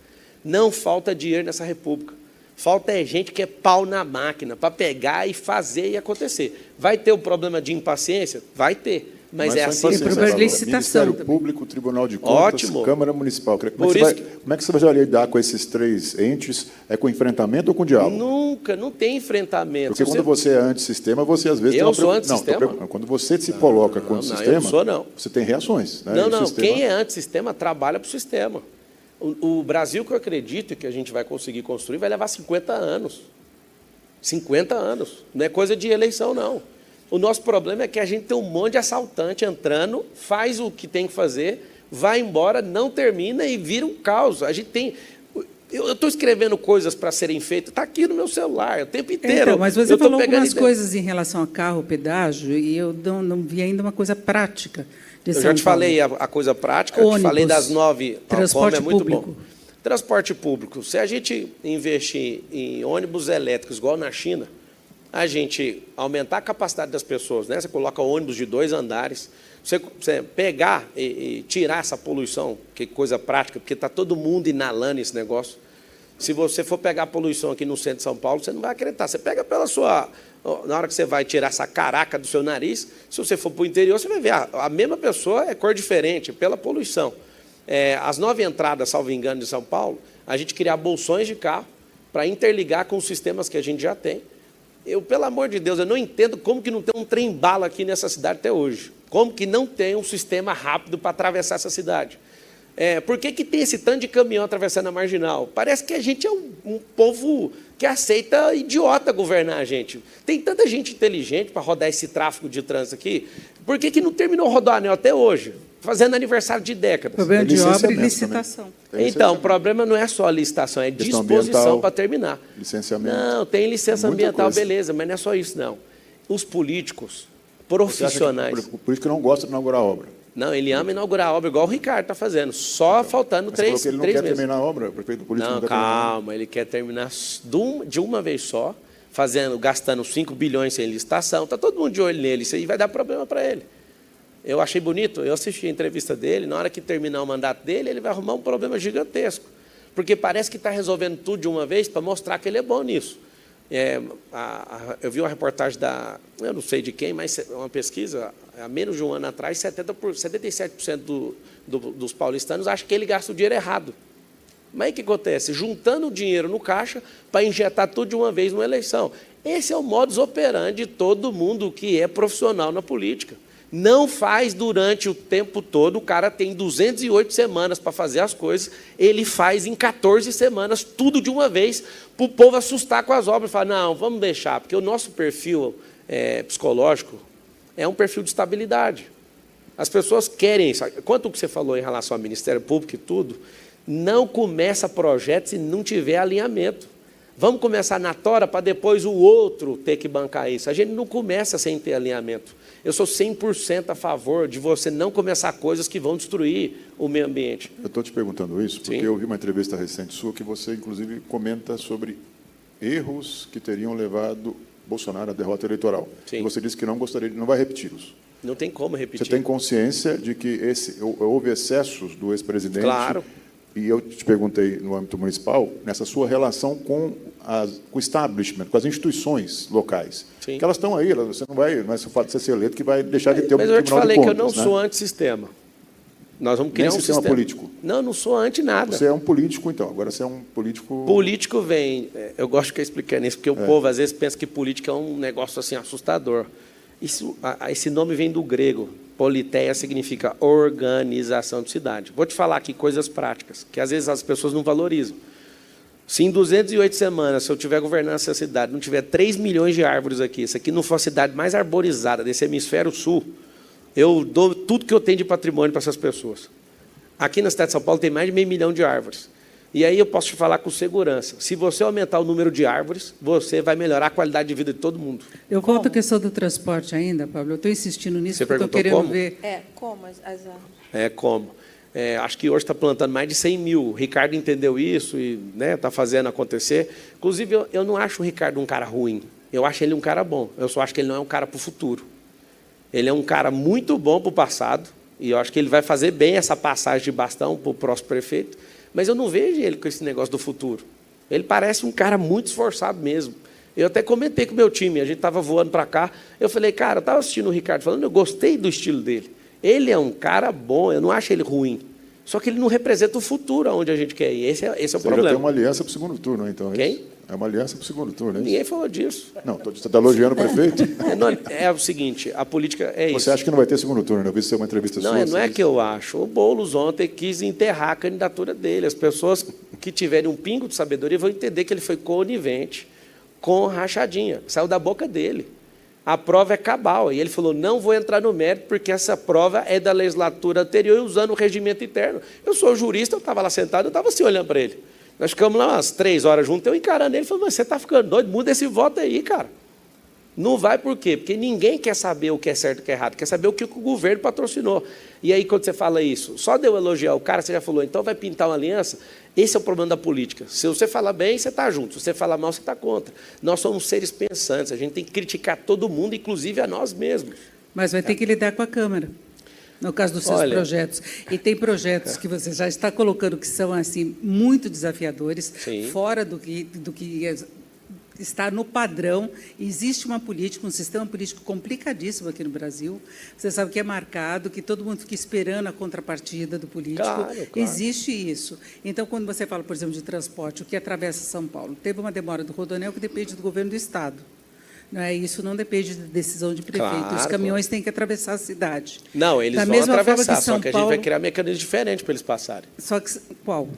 Não falta dinheiro nessa república. Falta gente que é pau na máquina para pegar e fazer e acontecer. Vai ter o problema de impaciência? Vai ter. Mas é assim. Tem problema de licitação. Ministério Público, Tribunal de Contas, Ótimo. Câmara Municipal. Como é que você vai lidar com esses 3 entes? É com enfrentamento ou com diálogo? Nunca, não tem enfrentamento. Porque quando você é antissistema, você às vezes tem uma sou antissistema? Não, quando você se coloca contra o sistema, eu não sou, não. você tem reações. Né? Não, sistema... quem é antissistema trabalha para o sistema. O Brasil, que eu acredito que a gente vai conseguir construir, vai levar 50 anos. 50 anos. Não é coisa de eleição, não. O nosso problema é que a gente tem um monte de assaltante entrando, faz o que tem que fazer, vai embora, não termina e vira um caos. A gente tem... Eu estou escrevendo coisas para serem feitas, está aqui no meu celular o tempo inteiro. Então, mas você falou algumas coisas em relação a carro, pedágio, e eu não vi ainda uma coisa prática. Eu já te falei a coisa prática, eu te falei das 9. Transporte é muito público. Bom. Transporte público. Se a gente investir em ônibus elétricos, igual na China, a gente aumentar a capacidade das pessoas, né? Você coloca ônibus de 2 andares, você pegar e tirar essa poluição, que coisa prática, porque está todo mundo inalando esse negócio. Se você for pegar a poluição aqui no centro de São Paulo, você não vai acreditar. Você pega pela sua... Na hora que você vai tirar essa caraca do seu nariz, se você for para o interior, você vai ver, a mesma pessoa é cor diferente, pela poluição. As 9 entradas, salvo engano, de São Paulo, a gente criar bolsões de carro para interligar com os sistemas que a gente já tem. Pelo amor de Deus, eu não entendo como que não tem um trem-bala aqui nessa cidade até hoje. Como que não tem um sistema rápido para atravessar essa cidade? Por que tem esse tanto de caminhão atravessando a Marginal? Parece que a gente é um povo que aceita idiota governar a gente. Tem tanta gente inteligente para rodar esse tráfego de trânsito aqui. Por que não terminou o Rodoanel até hoje? Fazendo aniversário de décadas. Problema de obra e licitação. Então, o problema não é só a licitação, é disposição para terminar. Licenciamento. Não, tem licença ambiental, beleza, mas não é só isso, não. Os políticos profissionais... O político não gosta de inaugurar a obra. Não, ele ama inaugurar a obra, igual o Ricardo está fazendo, só faltando 3 meses. Ele não quer terminar a obra, o prefeito político não quer calma, ele quer terminar de uma vez só, gastando 5 bilhões sem licitação, está todo mundo de olho nele, isso aí vai dar problema para ele. Eu achei bonito, eu assisti a entrevista dele, na hora que terminar o mandato dele, ele vai arrumar um problema gigantesco, porque parece que está resolvendo tudo de uma vez para mostrar que ele é bom nisso. Eu vi uma reportagem eu não sei de quem, mas uma pesquisa, há menos de um ano atrás, 77% dos paulistanos acham que ele gasta o dinheiro errado. Mas aí o que acontece? Juntando o dinheiro no caixa para injetar tudo de uma vez numa eleição. Esse é o modus operandi de todo mundo que é profissional na política. Não faz durante o tempo todo, o cara tem 208 semanas para fazer as coisas, ele faz em 14 semanas, tudo de uma vez, para o povo assustar com as obras, falar, não, vamos deixar, porque o nosso perfil psicológico é um perfil de estabilidade. As pessoas querem isso. Quanto que você falou em relação ao Ministério Público e tudo, não começa projeto se não tiver alinhamento. Vamos começar na tora para depois o outro ter que bancar isso. A gente não começa sem ter alinhamento. Eu sou 100% a favor de você não começar coisas que vão destruir o meio ambiente. Eu estou te perguntando isso porque eu vi uma entrevista recente sua que você, inclusive, comenta sobre erros que teriam levado Bolsonaro à derrota eleitoral. Sim. E você disse que não gostaria, não vai repeti-los. Não tem como repetir. Você tem consciência de que houve excessos do ex-presidente claro. E eu te perguntei, no âmbito municipal, nessa sua relação com o establishment, com as instituições locais. Sim. Que elas estão aí, você não é só o fato de você ser eleito que vai deixar de ter um Mas eu te Tribunal de falei que eu Contas, não né? sou antissistema. Nós vamos criar Nem um sistema sistema político. Não, não sou anti nada. Você é um político, então. Agora você é um político... Político vem... Eu gosto de explicar isso, porque o povo, às vezes, pensa que política é um negócio assim assustador. Esse nome vem do grego. Politeia significa organização de cidade. Vou te falar aqui coisas práticas, que às vezes as pessoas não valorizam. Se em 208 semanas, se eu tiver governando essa cidade, não tiver 3 milhões de árvores aqui, se aqui não for a cidade mais arborizada desse hemisfério sul, eu dou tudo que eu tenho de patrimônio para essas pessoas. Aqui na cidade de São Paulo tem mais de 500 mil de árvores. E aí eu posso te falar com segurança. Se você aumentar o número de árvores, você vai melhorar a qualidade de vida de todo mundo. Eu volto à questão do transporte ainda, Pablo. Eu estou insistindo nisso Você porque eu estou perguntou querendo como? ver... Como as árvores? Como? Acho que hoje está plantando mais de 100 mil. O Ricardo entendeu isso e está fazendo acontecer. Inclusive, eu não acho o Ricardo um cara ruim. Eu acho ele um cara bom. Eu só acho que ele não é um cara para o futuro. Ele é um cara muito bom para o passado, e eu acho que ele vai fazer bem essa passagem de bastão para o próximo prefeito, mas eu não vejo ele com esse negócio do futuro. Ele parece um cara muito esforçado mesmo. Eu até comentei com o meu time, a gente estava voando para cá, eu falei, cara, eu estava assistindo o Ricardo falando, eu gostei do estilo dele. Ele é um cara bom, eu não acho ele ruim. Só que ele não representa o futuro aonde a gente quer ir. Esse é o Você problema. já tem uma aliança para o segundo turno, então. Quem? É uma aliança para o segundo turno, é isso? Ninguém falou disso. Não, você está elogiando o prefeito? É o seguinte, a política é isso. Você acha que não vai ter segundo turno? Eu vi isso ser uma entrevista Não, sua. não é que eu acho. O Boulos ontem quis enterrar a candidatura dele. As pessoas que tiverem um pingo de sabedoria vão entender que ele foi conivente com rachadinha. Saiu da boca dele. A prova é cabal. E ele falou, não vou entrar no mérito, porque essa prova é da legislatura anterior e usando o regimento interno. Eu sou jurista, eu estava lá sentado, eu estava assim olhando para ele. Nós ficamos lá umas 3 horas juntos, eu encarando ele, falei, mas você está ficando doido, muda esse voto aí, cara. Não vai por quê? Porque ninguém quer saber o que é certo e o que é errado, quer saber o que o governo patrocinou. E aí, quando você fala isso, só de eu elogiar o cara, você já falou, então vai pintar uma aliança? Esse é o problema da política. Se você falar bem, você está junto. Se você falar mal, você está contra. Nós somos seres pensantes, a gente tem que criticar todo mundo, inclusive a nós mesmos. Mas vai ter que lidar com a Câmara, no caso dos seus projetos. E tem projetos que você já está colocando que são assim muito desafiadores, Sim. fora do que está no padrão. Existe uma política, um sistema político complicadíssimo aqui no Brasil. Você sabe que é marcado, que todo mundo fica esperando a contrapartida do político. Claro. Existe isso. Então, quando você fala, por exemplo, de transporte, o que atravessa São Paulo, teve uma demora do Rodoanel que depende do governo do Estado. Não é? Isso não depende de decisão de prefeito. Claro, Os caminhões têm que atravessar a cidade. Não, eles Da vão mesma forma atravessar, que São só que a Paulo... gente vai criar mecanismos diferentes para eles passarem. Só que qual?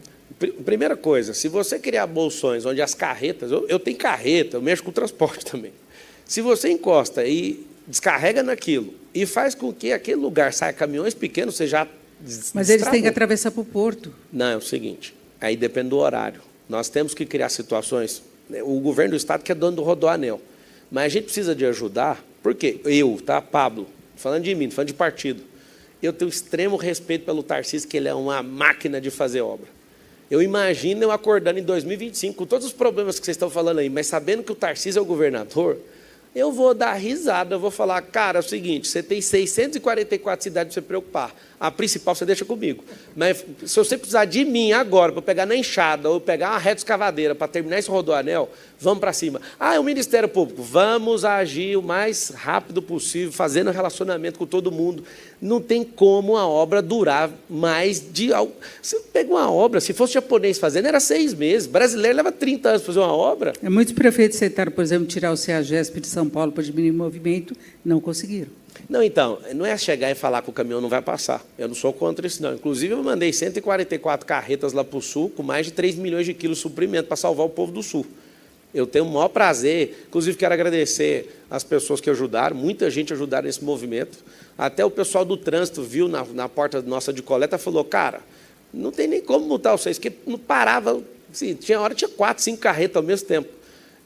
Primeira coisa, se você criar bolsões onde as carretas... Eu tenho carreta, eu mexo com transporte também. Se você encosta e descarrega naquilo e faz com que aquele lugar saia caminhões pequenos, você já Mas eles têm que atravessar para o porto. Não, é o seguinte, aí depende do horário. Nós temos que criar situações... O governo do Estado que é dono do Rodoanel. Mas a gente precisa de ajudar, porque Pablo, falando de mim, falando de partido, eu tenho extremo respeito pelo Tarcísio, que ele é uma máquina de fazer obra. Eu imagino eu acordando em 2025, com todos os problemas que vocês estão falando aí, mas sabendo que o Tarcísio é o governador, eu vou dar risada, eu vou falar, cara, é o seguinte, você tem 644 cidades para você preocupar, a principal você deixa comigo. Mas se você precisar de mim agora, para pegar na enxada, ou pegar uma reta escavadeira para terminar esse Rodoanel, vamos para cima. É o Ministério Público, vamos agir o mais rápido possível, fazendo relacionamento com todo mundo. Não tem como a obra durar mais de... Você pega uma obra, se fosse japonês fazendo, era 6 meses. Brasileiro leva 30 anos para fazer uma obra. Muitos prefeitos tentaram, por exemplo, tirar o CEAGESP de São Paulo para diminuir o movimento, não conseguiram. Não, então, não é chegar e falar que o caminhão não vai passar. Eu não sou contra isso, não. Inclusive, eu mandei 144 carretas lá para o Sul, com mais de 3 milhões de quilos de suprimento para salvar o povo do Sul. Eu tenho o maior prazer, inclusive quero agradecer as pessoas que ajudaram, muita gente ajudaram nesse movimento. Até o pessoal do trânsito viu na porta nossa de coleta e falou, cara, não tem nem como multar vocês, porque não parava, assim, tinha 4, 5 carretas ao mesmo tempo.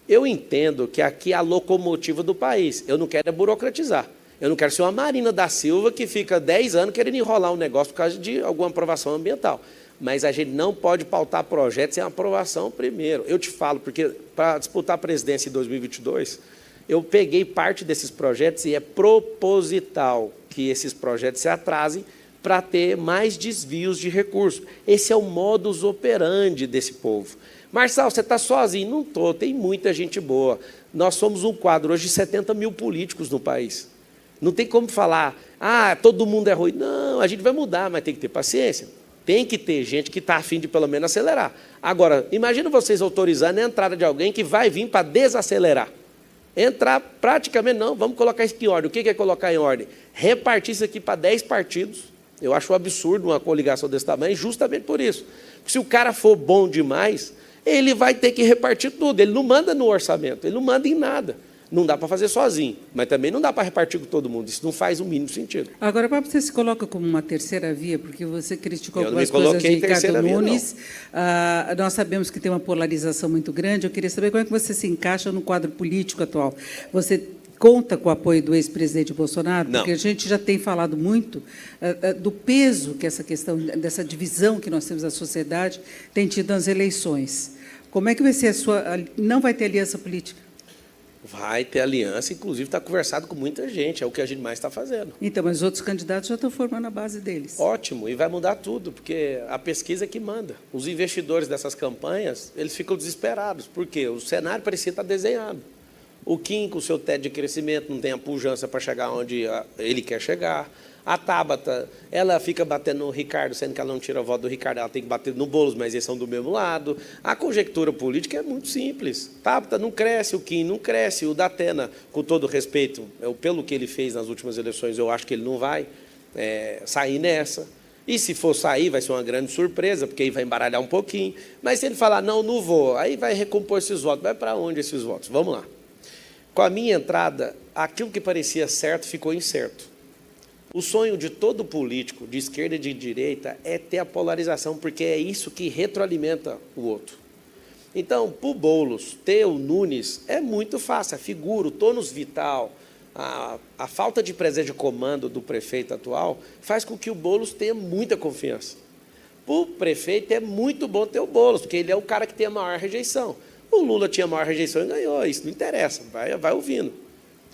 Eu entendo que aqui é a locomotiva do país, eu não quero burocratizar. Eu não quero ser uma Marina da Silva que fica 10 anos querendo enrolar um negócio por causa de alguma aprovação ambiental. Mas a gente não pode pautar projetos sem aprovação primeiro. Eu te falo, porque para disputar a presidência em 2022, eu peguei parte desses projetos e é proposital que esses projetos se atrasem para ter mais desvios de recursos. Esse é o modus operandi desse povo. Marçal, você está sozinho? Não estou, tem muita gente boa. Nós somos um quadro hoje de 70 mil políticos no país. Não tem como falar, todo mundo é ruim. Não, a gente vai mudar, mas tem que ter paciência. Tem que ter gente que está a fim de, pelo menos, acelerar. Agora, imagina vocês autorizando a entrada de alguém que vai vir para desacelerar. Entrar praticamente, não, vamos colocar isso em ordem. O que é colocar em ordem? Repartir isso aqui para 10 partidos. Eu acho um absurdo uma coligação desse tamanho, justamente por isso. Se o cara for bom demais, ele vai ter que repartir tudo. Ele não manda no orçamento, ele não manda em nada. Não dá para fazer sozinho, mas também não dá para repartir com todo mundo. Isso não faz o mínimo sentido. Agora, você se coloca como uma terceira via, porque você criticou Eu não algumas me coisas de coloquei em terceira Ricardo via, Nunes. Nós sabemos que tem uma polarização muito grande. Eu queria saber como é que você se encaixa no quadro político atual. Você conta com o apoio do ex-presidente Bolsonaro? Não. Porque a gente já tem falado muito do peso que essa questão, dessa divisão que nós temos na sociedade, tem tido nas eleições. Como é que vai ser a sua... Não vai ter aliança política? Vai ter aliança, inclusive está conversado com muita gente, é o que a gente mais está fazendo. Então, mas os outros candidatos já estão formando a base deles. Ótimo, e vai mudar tudo, porque a pesquisa é que manda. Os investidores dessas campanhas, eles ficam desesperados, porque o cenário parecia estar desenhado. O Kim, com o seu teto de crescimento, não tem a pujança para chegar onde ele quer chegar. A Tabata, ela fica batendo no Ricardo, sendo que ela não tira a voto do Ricardo, ela tem que bater no Boulos, mas eles são do mesmo lado. A conjectura política é muito simples. Tabata não cresce, o Kim não cresce, o Datena, com todo respeito, pelo que ele fez nas últimas eleições, eu acho que ele não vai sair nessa. E se for sair, vai ser uma grande surpresa, porque aí vai embaralhar um pouquinho. Mas se ele falar, não vou, aí vai recompor esses votos. Vai para onde esses votos? Vamos lá. Com a minha entrada, aquilo que parecia certo ficou incerto. O sonho de todo político, de esquerda e de direita, é ter a polarização, porque é isso que retroalimenta o outro. Então, para o Boulos ter o Nunes é muito fácil, a figura, o tônus vital, a falta de presença de comando do prefeito atual faz com que o Boulos tenha muita confiança. Para o prefeito é muito bom ter o Boulos, porque ele é o cara que tem a maior rejeição. O Lula tinha a maior rejeição e ganhou, isso não interessa, vai ouvindo.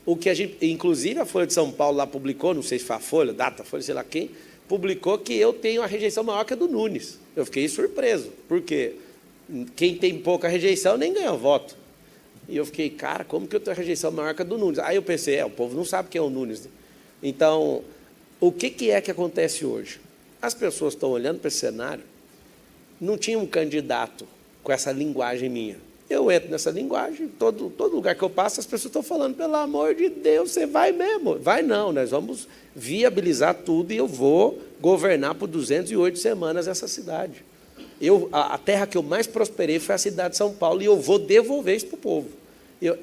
O que a gente, inclusive a Folha de São Paulo lá publicou, não sei se foi a Folha, Datafolha, sei lá quem, publicou que eu tenho a rejeição maior que a do Nunes. Eu fiquei surpreso, porque quem tem pouca rejeição nem ganha voto. E eu fiquei, cara, como que eu tenho a rejeição maior que a do Nunes? Aí eu pensei, o povo não sabe quem é o Nunes. Então, o que é que acontece hoje? As pessoas estão olhando para esse cenário, não tinha um candidato com essa linguagem minha. Eu entro nessa linguagem, todo lugar que eu passo, as pessoas estão falando, pelo amor de Deus, você vai mesmo. Vai não, nós vamos viabilizar tudo e eu vou governar por 208 semanas essa cidade. A terra que eu mais prosperei foi a cidade de São Paulo e eu vou devolver isso para o povo.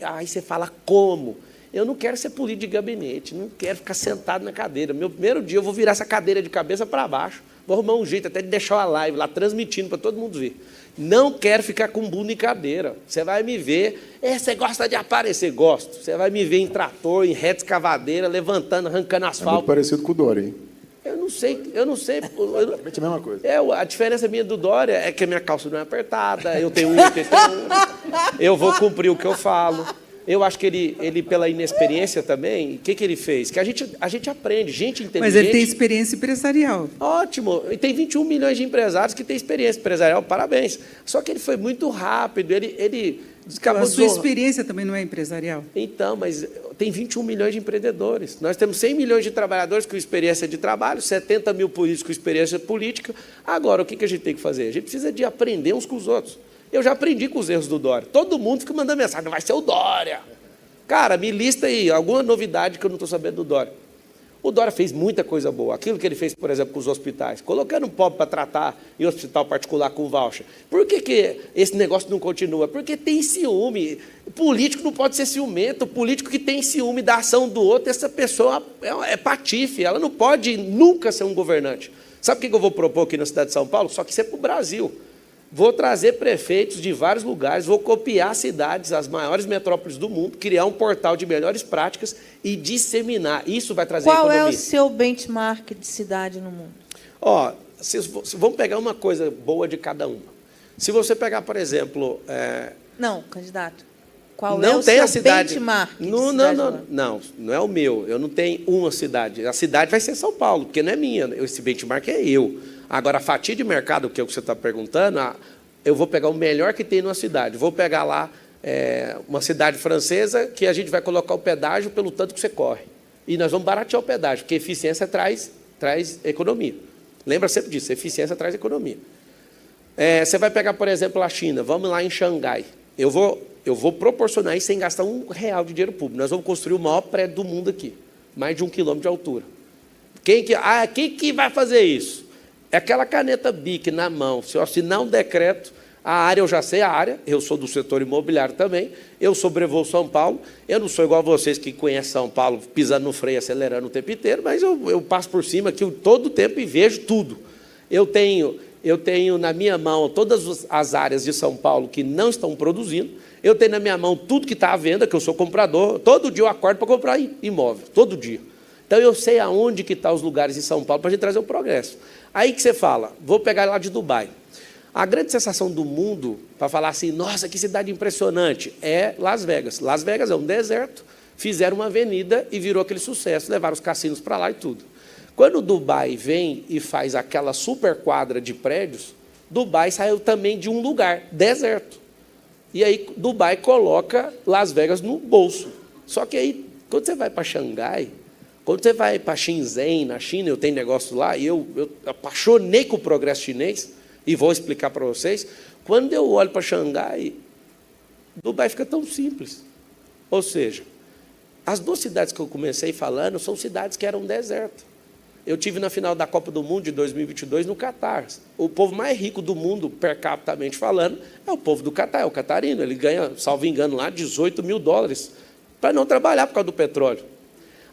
Aí você fala, como? Eu não quero ser político de gabinete, não quero ficar sentado na cadeira. Meu primeiro dia eu vou virar essa cadeira de cabeça para baixo, vou arrumar um jeito até de deixar uma live lá transmitindo para todo mundo ver. Não quero ficar com bunda em cadeira. Você vai me ver. Você gosta de aparecer? Gosto. Você vai me ver em trator, em reta escavadeira, levantando, arrancando asfalto. É muito parecido com o Dória, hein? Eu não sei. Exatamente a mesma coisa. A diferença minha do Dória é que a minha calça não é apertada, eu tenho 1,81, eu vou cumprir o que eu falo. Eu acho que ele pela inexperiência também, o que ele fez? Que a gente aprende, gente inteligente... Mas ele tem experiência empresarial. Ótimo, e tem 21 milhões de empresários que têm experiência empresarial, parabéns. Só que ele foi muito rápido, ele A sua experiência também não é empresarial? Então, mas tem 21 milhões de empreendedores. Nós temos 100 milhões de trabalhadores com experiência de trabalho, 70 mil políticos com experiência política. Agora, o que a gente tem que fazer? A gente precisa de aprender uns com os outros. Eu já aprendi com os erros do Dória. Todo mundo fica mandando mensagem, não vai ser o Dória. Cara, me lista aí alguma novidade que eu não estou sabendo do Dória. O Dória fez muita coisa boa. Aquilo que ele fez, por exemplo, com os hospitais, colocando um pobre para tratar em hospital particular com voucher. Por que esse negócio não continua? Porque tem ciúme. O político não pode ser ciumento. O político que tem ciúme da ação do outro, essa pessoa é patife. Ela não pode nunca ser um governante. Sabe o que eu vou propor aqui na cidade de São Paulo? Só que isso é para o Brasil. Vou trazer prefeitos de vários lugares, vou copiar cidades, as maiores metrópoles do mundo, criar um portal de melhores práticas e disseminar. Isso vai trazer economia. Qual é o seu benchmark de cidade no mundo? Vamos pegar uma coisa boa de cada uma. Se você pegar, por exemplo... Não, candidato. Qual não é o tem seu a cidade. benchmark de Não, cidade não, lá? não é o meu. Eu não tenho uma cidade. A cidade vai ser São Paulo, porque não é minha. Esse benchmark é eu. Agora, a fatia de mercado, que é o que você está perguntando, eu vou pegar o melhor que tem numa cidade. Vou pegar lá uma cidade francesa que a gente vai colocar o pedágio pelo tanto que você corre. E nós vamos baratear o pedágio, porque eficiência traz economia. Lembra sempre disso, eficiência traz economia. Você vai pegar, por exemplo, a China. Vamos lá em Xangai. Eu vou proporcionar isso sem gastar R$1 de dinheiro público. Nós vamos construir o maior prédio do mundo aqui, mais de 1 quilômetro de altura. Quem que vai fazer isso? É aquela caneta BIC na mão. Se eu assinar um decreto, a área, eu já sei a área, eu sou do setor imobiliário também, eu sobrevoo São Paulo, eu não sou igual a vocês que conhecem São Paulo, pisando no freio, acelerando o tempo inteiro, mas eu passo por cima aqui todo o tempo e vejo tudo. Eu tenho na minha mão todas as áreas de São Paulo que não estão produzindo, eu tenho na minha mão tudo que está à venda, que eu sou comprador, todo dia eu acordo para comprar imóvel, todo dia. Então, eu sei aonde que estão os lugares em São Paulo para a gente trazer o progresso. Aí que você fala, vou pegar lá de Dubai. A grande sensação do mundo, para falar assim, nossa, que cidade impressionante, é Las Vegas. Las Vegas é um deserto, fizeram uma avenida e virou aquele sucesso, levaram os cassinos para lá e tudo. Quando Dubai vem e faz aquela super quadra de prédios, Dubai saiu também de um lugar, deserto. E aí Dubai coloca Las Vegas no bolso. Só que aí, quando você vai para Xangai, quando você vai para Shenzhen, na China, eu tenho negócio lá, e eu apaixonei com o progresso chinês, e vou explicar para vocês, quando eu olho para Xangai, Dubai fica tão simples. Ou seja, as duas cidades que eu comecei falando são cidades que eram deserto. Eu tive na final da Copa do Mundo de 2022 no Catar. O povo mais rico do mundo, per capita falando, é o povo do Catar, é o catarino. Ele ganha, salvo engano, lá $18 mil para não trabalhar por causa do petróleo.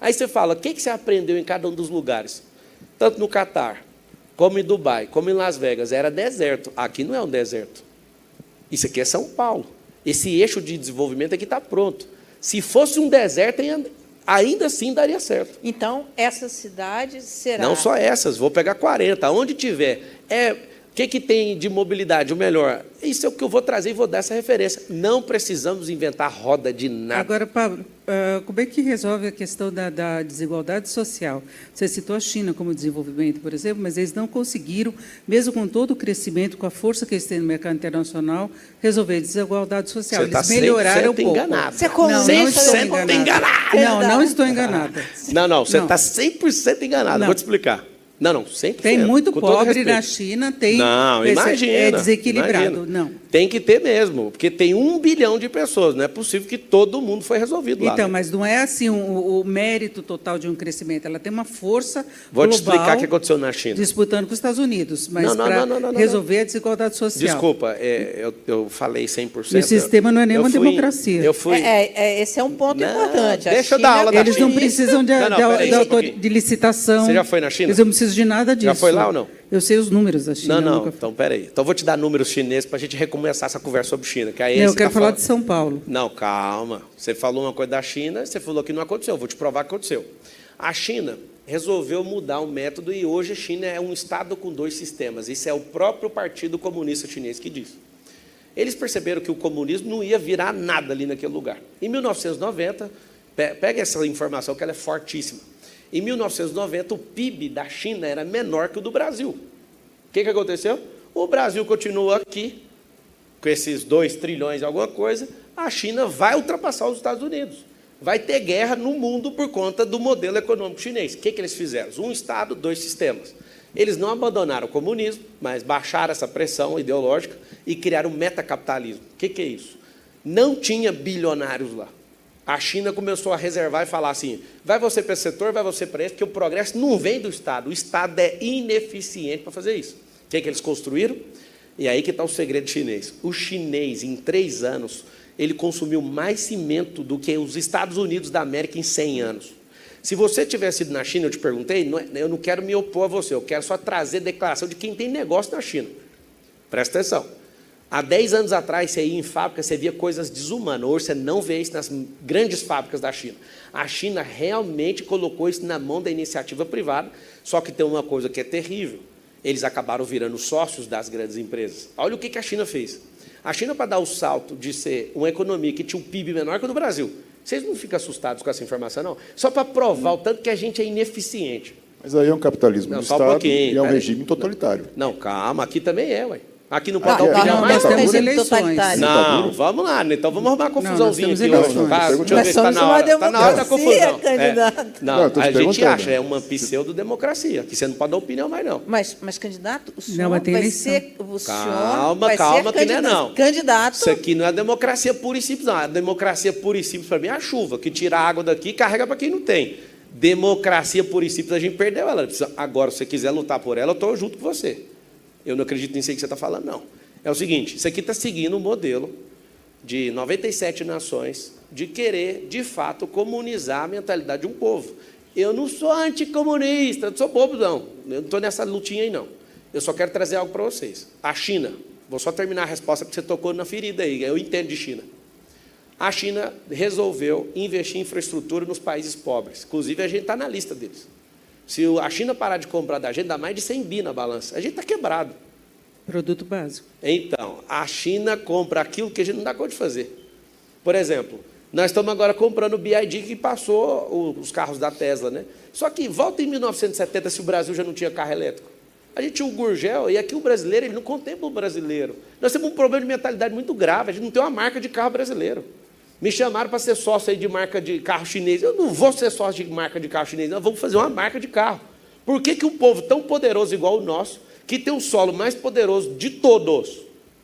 Aí você fala, o que você aprendeu em cada um dos lugares? Tanto no Catar, como em Dubai, como em Las Vegas, era deserto. Aqui não é um deserto. Isso aqui é São Paulo. Esse eixo de desenvolvimento aqui está pronto. Se fosse um deserto, ainda assim daria certo. Então, essa cidade será... Não só essas, vou pegar 40, onde tiver. O que tem de mobilidade? O melhor, isso é o que eu vou trazer e vou dar essa referência. Não precisamos inventar roda de nada. Agora, Pablo, como é que resolve a questão da desigualdade social? Você citou a China como desenvolvimento, por exemplo, mas eles não conseguiram, mesmo com todo o crescimento, com a força que eles têm no mercado internacional, resolver a desigualdade social. Você eles melhoraram um pouco. Enganado. Você não estou 100% enganada. enganado. Não estou enganada. Não, você está 100% enganado. Não. Vou te explicar. Não, 100%. Tem muito com todo pobre respeito. na China, tem... Não, imagina. É desequilibrado, imagina. não. Tem que ter mesmo, porque tem 1 bilhão de pessoas. Não é possível que todo mundo foi resolvido lá. Então, né? mas não é assim o mérito total de um crescimento. Ela tem uma força Vou te global explicar o que aconteceu na China. disputando com os Estados Unidos, mas Não, para resolver a desigualdade social. Desculpa, eu falei 100%. E o sistema não é nem uma democracia. Eu fui... Esse é um ponto importante. Deixa eu dar aula da Eles não China. precisam de licitação. Você já foi na China? Eles não precisam de nada disso. Já foi lá ou não? Eu sei os números da China. Não. Então, peraí. Então, eu vou te dar números chineses para a gente recomeçar essa conversa sobre China. Que aí Eu quero falar de São Paulo. Não, calma. Você falou uma coisa da China, você falou que não aconteceu. Eu vou te provar que aconteceu. A China resolveu mudar o método e hoje a China é um Estado com 2 sistemas. Isso é o próprio Partido Comunista Chinês que diz. Eles perceberam que o comunismo não ia virar nada ali naquele lugar. Em 1990, pega essa informação que ela é fortíssima. Em 1990, o PIB da China era menor que o do Brasil. O que aconteceu? O Brasil continua aqui, com esses 2 trilhões e alguma coisa, a China vai ultrapassar os Estados Unidos. Vai ter guerra no mundo por conta do modelo econômico chinês. O que eles fizeram? 1 Estado, 2 sistemas. Eles não abandonaram o comunismo, mas baixaram essa pressão ideológica e criaram o metacapitalismo. O que é isso? Não tinha bilionários lá. A China começou a reservar e falar assim, vai você para esse setor, vai você para esse, porque o progresso não vem do Estado. O Estado é ineficiente para fazer isso. O que eles construíram? E aí que está o segredo chinês. O chinês, em 3 anos, ele consumiu mais cimento do que os Estados Unidos da América em 100 anos. Se você tivesse ido na China, eu te perguntei, eu não quero me opor a você, eu quero só trazer declaração de quem tem negócio na China. Presta atenção. Há 10 anos atrás, você ia em fábrica, você via coisas desumanas. Hoje, você não vê isso nas grandes fábricas da China. A China realmente colocou isso na mão da iniciativa privada, só que tem uma coisa que é terrível. Eles acabaram virando sócios das grandes empresas. Olha o que a China fez. A China, para dar o salto de ser uma economia que tinha um PIB menor que o do Brasil, vocês não ficam assustados com essa informação, não? Só para provar o tanto que a gente é ineficiente. Mas aí é um capitalismo Não, do só um Estado pouquinho, e é um peraí. regime totalitário. Não, calma, aqui também é, ué. Aqui não pode Não, dar opinião não, mais? nós temos regime eleições. totalitário. Não, vamos lá, então vamos arrumar uma confusãozinha nós aqui temos hoje. eleições. Tá? Nós Deixa eu ver se está somos na uma hora. Está na hora da democracia, confusão. candidato. Não, Não, eu tô a te gente perguntando. acha, é uma pseudo-democracia, que você não pode dar opinião mais, não. Mas, candidato, o senhor Não, mas tem vai eleição. ser... O senhor Calma, vai calma, ser que não é não. Candidato. Isso aqui não é democracia pura e simples, não. A democracia pura e simples, para mim, é a chuva, que tira a água daqui e carrega para quem não tem. Democracia pura e simples, a gente perdeu ela. Agora, se você quiser lutar por ela, eu estou junto com você. Eu não acredito nisso aí que você está falando, não. É o seguinte, isso aqui está seguindo um modelo de 97 nações de querer, de fato, comunizar a mentalidade de um povo. Eu não sou anticomunista, não sou bobo, não. Eu não estou nessa lutinha aí, não. Eu só quero trazer algo para vocês. A China, vou só terminar a resposta porque você tocou na ferida aí, eu entendo de China. A China resolveu investir em infraestrutura nos países pobres. Inclusive, a gente está na lista deles. Se a China parar de comprar da gente, dá mais de 100 bi na balança. A gente está quebrado. Produto básico. Então, a China compra aquilo que a gente não dá conta de fazer. Por exemplo, nós estamos agora comprando o BYD que passou os carros da Tesla, né? Só que volta em 1970, se o Brasil já não tinha carro elétrico. A gente tinha o Gurgel, e aqui o brasileiro, ele não contempla o brasileiro. Nós temos um problema de mentalidade muito grave, a gente não tem uma marca de carro brasileiro. Me chamaram para ser sócio aí de marca de carro chinês. Eu não vou ser sócio de marca de carro chinês, nós vamos fazer uma marca de carro. Por que um povo tão poderoso igual o nosso, que tem o solo mais poderoso de todos,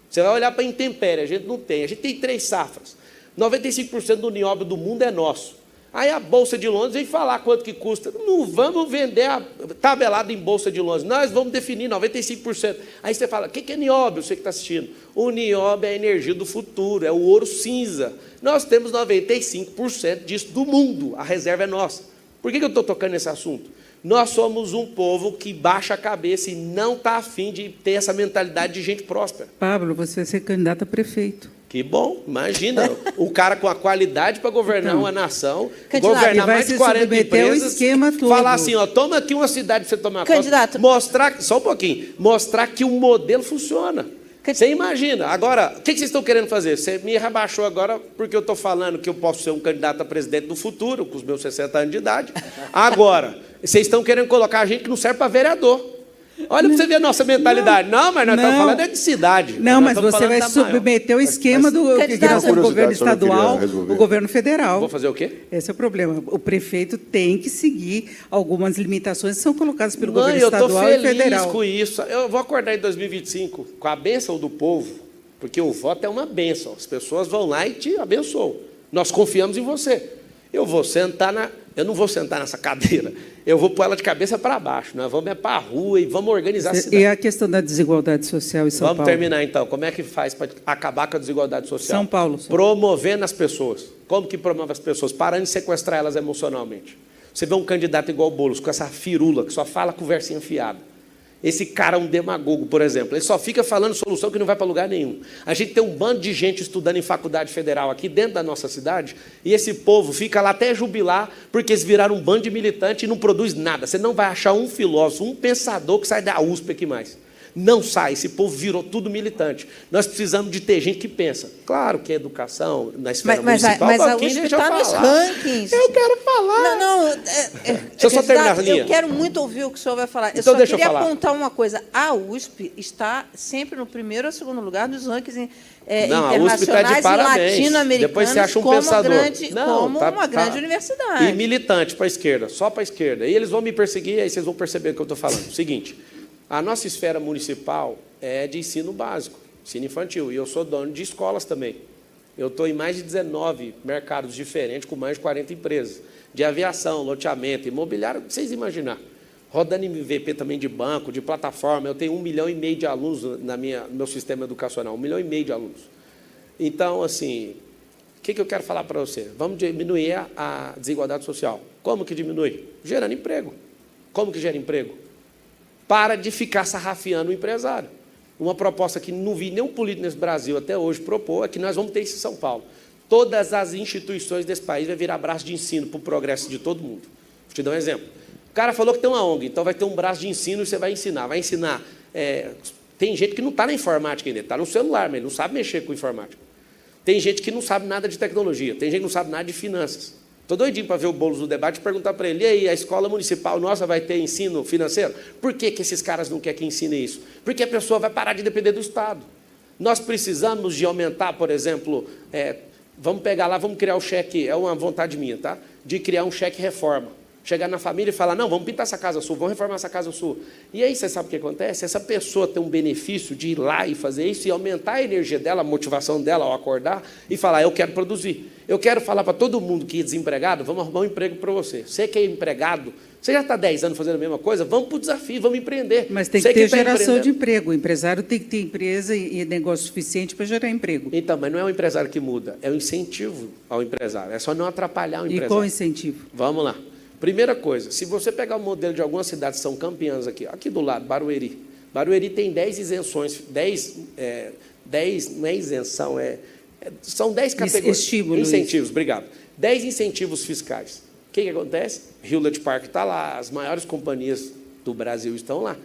você vai olhar para a intempérie, a gente não tem. A gente tem 3 safras. 95% do nióbio do mundo é nosso. Aí a Bolsa de Londres vem falar quanto que custa. Não vamos vender a tabelada em Bolsa de Londres. Nós vamos definir 95%. Aí você fala, o que é nióbio, você que está assistindo? O nióbio é a energia do futuro, é o ouro cinza. Nós temos 95% disso do mundo. A reserva é nossa. Por que eu estou tocando nesse assunto? Nós somos um povo que baixa a cabeça e não está afim de ter essa mentalidade de gente próspera. Pablo, você vai ser candidato a prefeito. Que bom, imagina, o cara com a qualidade para governar Então, uma nação, candidato, governar e vai mais de se 40 submeter ao empresas, esquema todo. falar assim, ó, toma aqui uma cidade para você tomar conta, Candidato. mostrar, só um pouquinho, mostrar que o modelo funciona. Você imagina, agora, o que vocês estão querendo fazer? Você me rebaixou agora porque eu estou falando que eu posso ser um candidato a presidente do futuro, com os meus 60 anos de idade. Agora, vocês estão querendo colocar a gente que não serve para vereador. Olha para você ver a nossa mentalidade. Não, mas nós estamos falando de cidade. Não, Nós mas estamos você falando vai da maior. submeter o esquema do que Candidato, nós temos o governo curiosidade, só eu queria estadual, resolver. o governo federal. Vou fazer o quê? Esse é o problema. O prefeito tem que seguir algumas limitações que são colocadas pelo Não, governo eu estou estadual e feliz federal. com isso. Eu vou acordar em 2025 com a bênção do povo, porque o voto é uma bênção. As pessoas vão lá e te abençoam. Nós confiamos em você. Eu não vou sentar nessa cadeira. Eu vou pôr ela de cabeça para baixo. Nós vamos para a rua e vamos organizar a cidade. E a questão da desigualdade social em São Vamos Paulo? terminar então. Como é que faz para acabar com a desigualdade social? São Paulo. Promovendo as pessoas. Como que promove as pessoas? Parando de sequestrar elas emocionalmente. Você vê um candidato igual o Boulos, com essa firula, que só fala conversinha fiada. Esse cara é um demagogo, por exemplo. Ele só fica falando solução que não vai para lugar nenhum. A gente tem um bando de gente estudando em faculdade federal aqui dentro da nossa cidade, e esse povo fica lá até jubilar, porque eles viraram um bando de militante e não produz nada. Você não vai achar um filósofo, um pensador que sai da USP aqui mais. Não sai, esse povo virou tudo militante. Nós precisamos de ter gente que pensa. Claro que a educação na esfera municipal... Mas a USP USP está nos rankings. Eu quero falar. Deixa eu só terminar a linha. Eu quero muito ouvir o que o senhor vai falar. Eu Então só deixa eu queria falar. apontar uma coisa. A USP está sempre no primeiro ou segundo lugar nos rankings Não, a USP está de internacionais e parabéns. latino-americanos Depois você acha um como, pensador. uma grande universidade. E militante para a esquerda, só para a esquerda. E eles vão me perseguir, aí vocês vão perceber o que eu estou falando. Seguinte, a nossa esfera municipal é de ensino básico, ensino infantil. E eu sou dono de escolas também. Eu estou em mais de 19 mercados diferentes, com mais de 40 empresas. De aviação, loteamento, imobiliário, vocês imaginar. Rodando MVP também de banco, de plataforma. Eu tenho 1,5 milhão de alunos no meu sistema educacional. 1,5 milhão de alunos. Então, assim, o que eu quero falar para você? Vamos diminuir a desigualdade social. Como que diminui? Gerando emprego. Como que gera emprego? Para de ficar sarrafiando o empresário. Uma proposta que não vi nenhum político nesse Brasil até hoje propor é que nós vamos ter isso em São Paulo. Todas as instituições desse país vão virar braço de ensino para o progresso de todo mundo. Vou te dar um exemplo. O cara falou que tem uma ONG, então vai ter um braço de ensino e você vai ensinar. Vai ensinar Tem gente que não está na informática ainda, está no celular, mas não sabe mexer com informática. Tem gente que não sabe nada de tecnologia, tem gente que não sabe nada de finanças. Estou doidinho para ver o Boulos no debate e perguntar para ele, e aí, a escola municipal nossa vai ter ensino financeiro? Por que esses caras não querem que ensinem isso? Porque a pessoa vai parar de depender do Estado. Nós precisamos de aumentar, por exemplo, vamos pegar lá, vamos criar o cheque, é uma vontade minha, tá? De criar um cheque reforma. Chegar na família e falar, não, vamos pintar essa casa sua, vamos reformar essa casa sua. E aí, você sabe o que acontece? Essa pessoa tem um benefício de ir lá e fazer isso e aumentar a energia dela, a motivação dela ao acordar e falar, eu quero produzir. Eu quero falar para todo mundo que é desempregado, vamos arrumar um emprego para você. Você que é empregado, você já está 10 anos fazendo a mesma coisa, vamos para o desafio, vamos empreender. Mas tem que ter geração de emprego. O empresário tem que ter empresa e negócio suficiente para gerar emprego. Então, mas não é o empresário que muda, é o incentivo ao empresário. É só não atrapalhar o empresário. E qual o incentivo? Vamos lá. Primeira coisa, se você pegar o modelo de algumas cidades que são campeãs aqui do lado, Barueri. Barueri tem 10 isenções, 10 não é isenção, são 10 categorias. Estímulos. Incentivos, obrigado. 10 incentivos fiscais. O que acontece? Hewlett Park está lá, as maiores companhias do Brasil estão lá.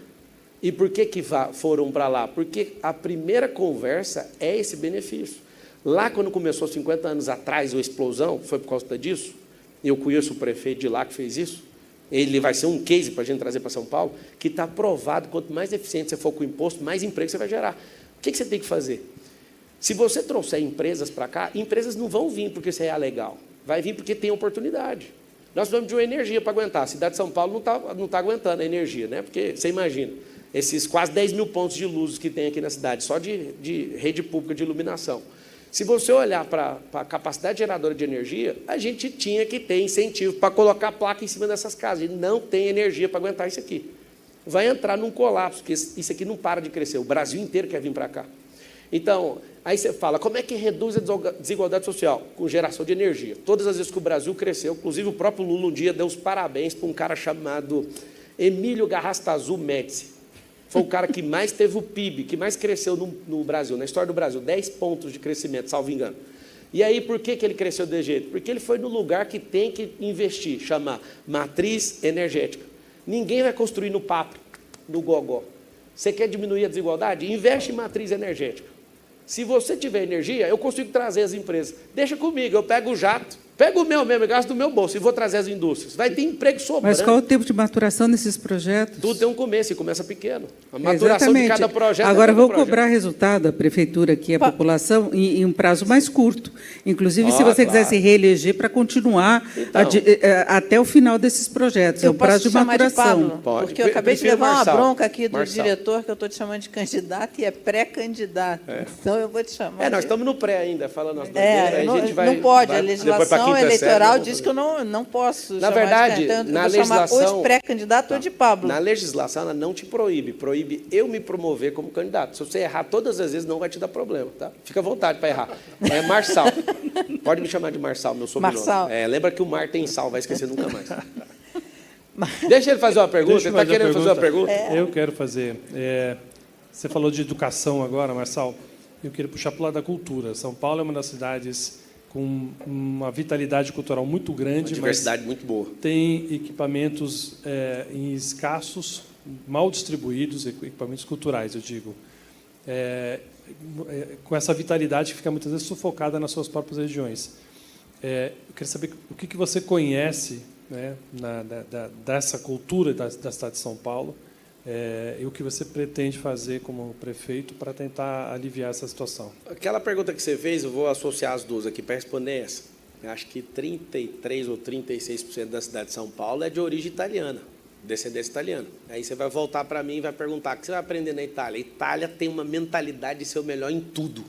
E por que foram para lá? Porque a primeira conversa é esse benefício. Lá, quando começou 50 anos atrás, a explosão, foi por causa disso. Eu conheço o prefeito de lá que fez isso. Ele vai ser um case para a gente trazer para São Paulo, que está provado, quanto mais eficiente você for com o imposto, mais emprego você vai gerar. O que você tem que fazer? Se você trouxer empresas para cá, empresas não vão vir porque isso é legal. Vai vir porque tem oportunidade. Nós precisamos de uma energia para aguentar. A cidade de São Paulo não tá aguentando a energia, né? Porque, você imagina, esses quase 10 mil pontos de luz que tem aqui na cidade, só de rede pública de iluminação. Se você olhar para a capacidade geradora de energia, a gente tinha que ter incentivo para colocar placa em cima dessas casas. E não tem energia para aguentar isso aqui. Vai entrar num colapso, porque isso aqui não para de crescer. O Brasil inteiro quer vir para cá. Então, aí você fala, como é que reduz a desigualdade social? Com geração de energia. Todas as vezes que o Brasil cresceu, inclusive o próprio Lula um dia deu os parabéns para um cara chamado Emílio Garrastazu Médici. Foi o cara que mais teve o PIB, que mais cresceu no Brasil, na história do Brasil, 10 pontos de crescimento, salvo engano. E aí, por que ele cresceu desse jeito? Porque ele foi no lugar que tem que investir, chama matriz energética. Ninguém vai construir no papo, no gogó. Você quer diminuir a desigualdade? Investe em matriz energética. Se você tiver energia, eu consigo trazer as empresas. Deixa comigo, eu pego o jato, pego o meu mesmo, gasto do meu bolso e vou trazer as indústrias. Vai ter emprego sobrando. Mas qual o tempo de maturação desses projetos? Tudo tem um começo e começa pequeno. A maturação de cada projeto. Agora, vou cobrar resultado, a prefeitura aqui, a população, em um prazo mais curto. Inclusive, se você quiser se reeleger para continuar até o final desses projetos. É o prazo de maturação. Pode. Porque eu acabei de levar uma bronca aqui do diretor, que eu estou te chamando de candidato, e é pré-candidato. Então, eu vou te chamar. Nós estamos no pré ainda, falando as bandeiras. A gente não pode, a legislação eleitoral diz que eu não posso na verdade, na legislação, ou de pré-candidato ou de Pablo. Na legislação, ela não te proíbe. Proíbe eu me promover como candidato. Se você errar todas as vezes, não vai te dar problema. Tá? Fica à vontade para errar. É Marçal. Pode me chamar de Marçal, meu sobrenome. Marçal. Lembra que o Mar tem sal, vai esquecer nunca mais. Deixa ele fazer uma pergunta. Ele está querendo fazer uma pergunta? Eu quero fazer. Você falou de educação agora, Marçal. Eu queria puxar para o lado da cultura. São Paulo é uma das cidades com uma vitalidade cultural muito grande, uma diversidade muito boa. Tem equipamentos escassos, mal distribuídos, equipamentos culturais, eu digo, com essa vitalidade que fica muitas vezes sufocada nas suas próprias regiões. Eu queria saber o que você conhece, né, dessa cultura da cidade de São Paulo, e o que você pretende fazer como prefeito para tentar aliviar essa situação. Aquela pergunta que você fez, eu vou associar as duas aqui para responder essa. Eu acho que 33% ou 36% da cidade de São Paulo é de origem italiana, descendência italiana. Aí você vai voltar para mim e vai perguntar o que você vai aprender na Itália. A Itália tem uma mentalidade de ser o melhor em tudo.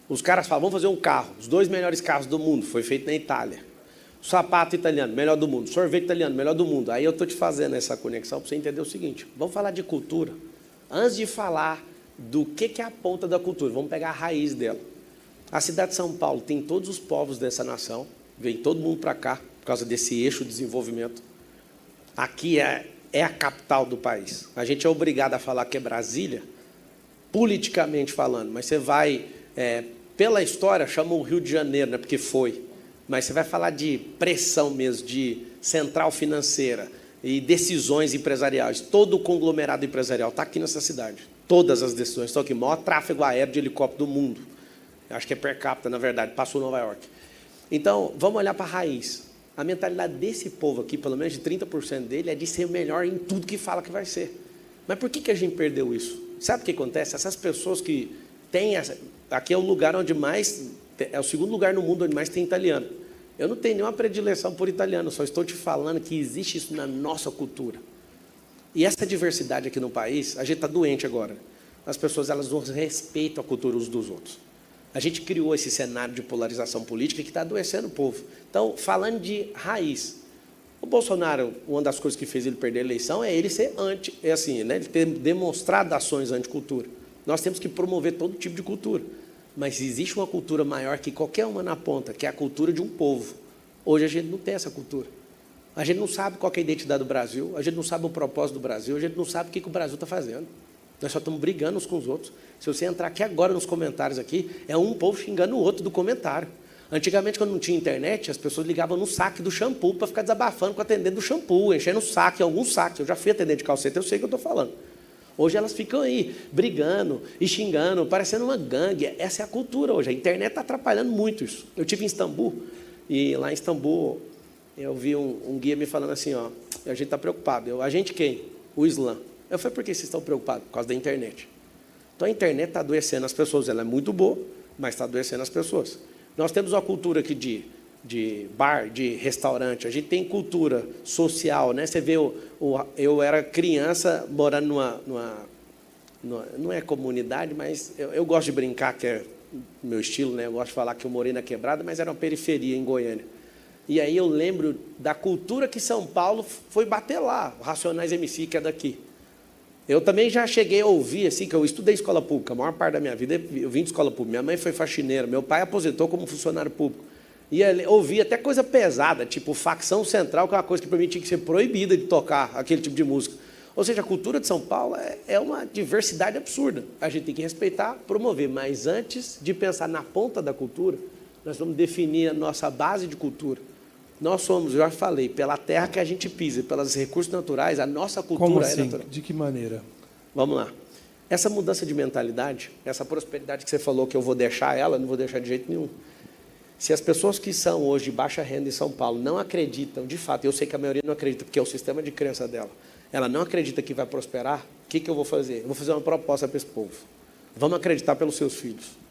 Os caras falam, vamos fazer um carro. Os 2 melhores carros do mundo foi feito na Itália. Sapato italiano, melhor do mundo. Sorvete italiano, melhor do mundo. Aí eu estou te fazendo essa conexão para você entender o seguinte. Vamos falar de cultura. Antes de falar do que é a ponta da cultura, vamos pegar a raiz dela. A cidade de São Paulo tem todos os povos dessa nação. Vem todo mundo para cá, por causa desse eixo de desenvolvimento. Aqui é a capital do país. A gente é obrigado a falar que é Brasília, politicamente falando. Mas você vai, pela história, chama o Rio de Janeiro, né, porque foi. Mas você vai falar de pressão mesmo, de central financeira e decisões empresariais. Todo o conglomerado empresarial está aqui nessa cidade. Todas as decisões estão aqui. O maior tráfego aéreo de helicóptero do mundo. Acho que é per capita, na verdade, passou Nova York. Então, vamos olhar para a raiz. A mentalidade desse povo aqui, pelo menos de 30% dele, é de ser melhor em tudo que fala que vai ser. Mas por que a gente perdeu isso? Sabe o que acontece? Essas pessoas que têm... Aqui é o lugar onde mais... É o segundo lugar no mundo onde mais tem italiano. Eu não tenho nenhuma predileção por italiano, só estou te falando que existe isso na nossa cultura. E essa diversidade aqui no país, a gente está doente agora. As pessoas, elas não respeitam a cultura uns dos outros. A gente criou esse cenário de polarização política que está adoecendo o povo. Então, falando de raiz, o Bolsonaro, uma das coisas que fez ele perder a eleição é ele ser ele ter demonstrado ações anticultura. Nós temos que promover todo tipo de cultura. Mas existe uma cultura maior que qualquer uma na ponta, que é a cultura de um povo. Hoje a gente não tem essa cultura. A gente não sabe qual é a identidade do Brasil, a gente não sabe o propósito do Brasil, a gente não sabe o que o Brasil está fazendo. Nós só estamos brigando uns com os outros. Se você entrar aqui agora nos comentários aqui, é um povo xingando o outro do comentário. Antigamente, quando não tinha internet, as pessoas ligavam no saque do shampoo para ficar desabafando com o atendente do shampoo, enchendo o saque, alguns saques. Eu já fui atendente de call center, eu sei o que eu estou falando. Hoje elas ficam aí, brigando e xingando, parecendo uma gangue. Essa é a cultura hoje. A internet está atrapalhando muito isso. Eu estive em Istambul, e lá em Istambul eu vi um guia me falando assim, ó, a gente está preocupado. A gente quem? O Islã. Eu falei, por que vocês estão preocupados? Por causa da internet. Então a internet está adoecendo as pessoas. Ela é muito boa, mas está adoecendo as pessoas. Nós temos uma cultura aqui de bar, de restaurante. A gente tem cultura social, né? Você vê, eu era criança morando não é comunidade, mas eu gosto de brincar, que é meu estilo, né? Eu gosto de falar que eu morei na Quebrada, mas era uma periferia em Goiânia. E aí eu lembro da cultura que São Paulo foi bater lá, o Racionais MC, que é daqui. Eu também já cheguei a ouvir, assim, que eu estudei escola pública, a maior parte da minha vida eu vim de escola pública. Minha mãe foi faxineira, meu pai aposentou como funcionário público. E eu ouvi até coisa pesada, tipo facção central, que é uma coisa que para mim tinha que ser proibida de tocar aquele tipo de música. Ou seja, a cultura de São Paulo é uma diversidade absurda. A gente tem que respeitar, promover, mas antes de pensar na ponta da cultura, nós vamos definir a nossa base de cultura. Nós somos, eu já falei, pela terra que a gente pisa, pelos recursos naturais, a nossa cultura Como assim? é natural. De que maneira? Vamos lá. Essa mudança de mentalidade, essa prosperidade que você falou que eu vou deixar ela, não vou deixar de jeito nenhum. Se as pessoas que são hoje de baixa renda em São Paulo não acreditam, de fato, eu sei que a maioria não acredita, porque é o sistema de crença dela, ela não acredita que vai prosperar, o que eu vou fazer? Eu vou fazer uma proposta para esse povo. Vamos acreditar pelos seus filhos.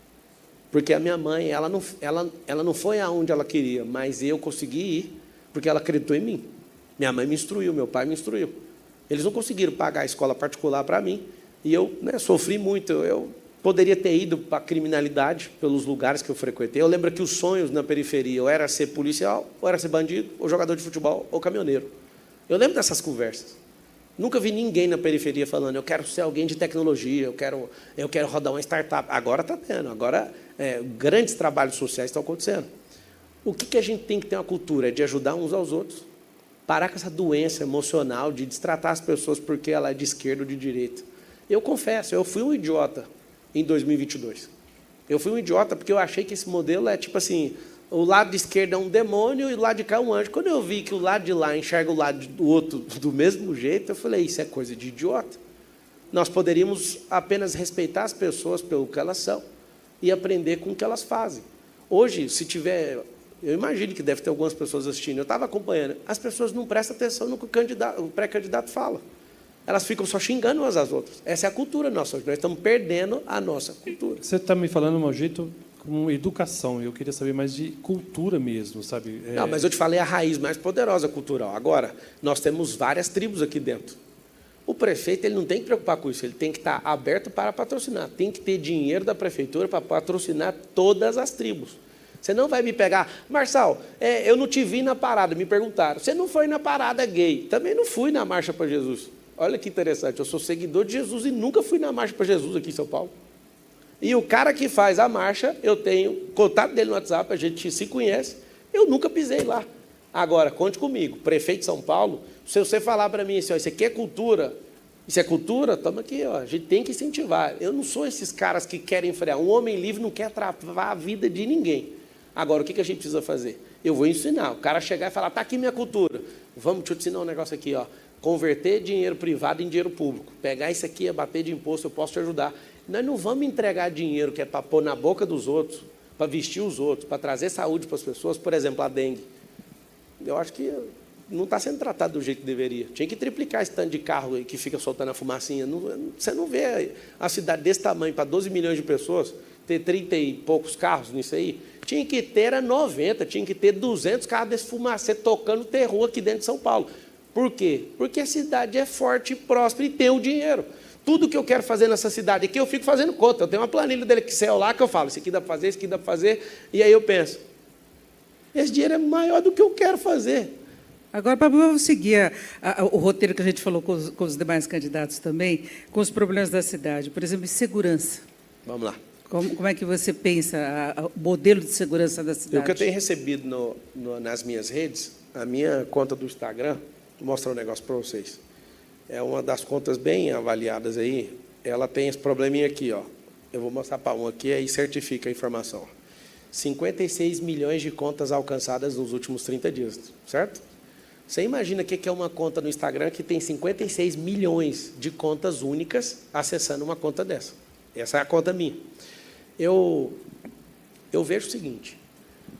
Porque a minha mãe, ela não foi aonde ela queria, mas eu consegui ir, porque ela acreditou em mim. Minha mãe me instruiu, meu pai me instruiu. Eles não conseguiram pagar a escola particular para mim, e eu sofri muito. Eu poderia ter ido para a criminalidade, pelos lugares que eu frequentei. Eu lembro que os sonhos na periferia, ou era ser policial, ou era ser bandido, ou jogador de futebol, ou caminhoneiro. Eu lembro dessas conversas. Nunca vi ninguém na periferia falando, eu quero ser alguém de tecnologia, eu quero rodar uma startup. Agora está tendo, agora grandes trabalhos sociais estão acontecendo. O que a gente tem que ter uma cultura? É de ajudar uns aos outros. Parar com essa doença emocional de destratar as pessoas porque ela é de esquerda ou de direita. Eu confesso, eu fui um idiota em 2022. Eu fui um idiota porque eu achei que esse modelo é tipo assim, o lado de esquerda é um demônio e o lado de cá é um anjo. Quando eu vi que o lado de lá enxerga o lado do outro do mesmo jeito, eu falei, isso é coisa de idiota. Nós poderíamos apenas respeitar as pessoas pelo que elas são e aprender com o que elas fazem. Hoje, se tiver... Eu imagino que deve ter algumas pessoas assistindo. Eu estava acompanhando. As pessoas não prestam atenção no que o pré-candidato fala. Elas ficam só xingando umas às outras. Essa é a cultura nossa. Nós estamos perdendo a nossa cultura. Você está me falando de um jeito como educação. Eu queria saber mais de cultura mesmo, sabe? Não, mas eu te falei a raiz mais poderosa cultural. Agora, nós temos várias tribos aqui dentro. O prefeito ele não tem que preocupar com isso. Ele tem que estar aberto para patrocinar. Tem que ter dinheiro da prefeitura para patrocinar todas as tribos. Você não vai me pegar... Marçal, eu não te vi na parada, me perguntaram. Você não foi na parada gay? Também não fui na Marcha para Jesus. Olha que interessante, eu sou seguidor de Jesus e nunca fui na Marcha para Jesus aqui em São Paulo. E o cara que faz a marcha, eu tenho contato dele no WhatsApp, a gente se conhece, eu nunca pisei lá. Agora, conte comigo, prefeito de São Paulo, se você falar para mim assim, ó, isso aqui é cultura, isso é cultura, toma aqui, ó, a gente tem que incentivar. Eu não sou esses caras que querem frear. Um homem livre não quer travar a vida de ninguém. Agora, o que a gente precisa fazer? Eu vou ensinar. O cara chegar e falar, está aqui minha cultura. Vamos te ensinar um negócio aqui, ó. converter dinheiro privado em dinheiro público. Pegar isso aqui, abater de imposto, eu posso te ajudar. Nós não vamos entregar dinheiro que é para pôr na boca dos outros, para vestir os outros, para trazer saúde para as pessoas, por exemplo, a dengue. Eu acho que não está sendo tratado do jeito que deveria. Tinha que triplicar esse tanto de carro aí que fica soltando a fumacinha. Você não vê a cidade desse tamanho, para 12 milhões de pessoas, ter 30 e poucos carros nisso aí. Tinha que ter 90, tinha que ter 200 carros desse fumacê tocando terror aqui dentro de São Paulo. Por quê? Porque a cidade é forte e próspera e tem o dinheiro. Tudo que eu quero fazer nessa cidade aqui, eu fico fazendo conta. Eu tenho uma planilha dele Excel lá que eu falo, isso aqui dá para fazer, isso aqui dá para fazer. E aí eu penso, esse dinheiro é maior do que eu quero fazer. Agora, para vamos seguir o roteiro que a gente falou com os demais candidatos também, com os problemas da cidade. Por exemplo, segurança. Vamos lá. Como é que você pensa o modelo de segurança da cidade? O que eu tenho recebido nas minhas redes, a minha conta do Instagram, vou mostrar um negócio para vocês. É uma das contas bem avaliadas aí. Ela tem esse probleminha aqui, ó. Eu vou mostrar para um aqui, aí certifica a informação. 56 milhões de contas alcançadas nos últimos 30 dias, certo? Você imagina o que é uma conta no Instagram que tem 56 milhões de contas únicas acessando uma conta dessa. Essa é a conta minha. Eu vejo o seguinte,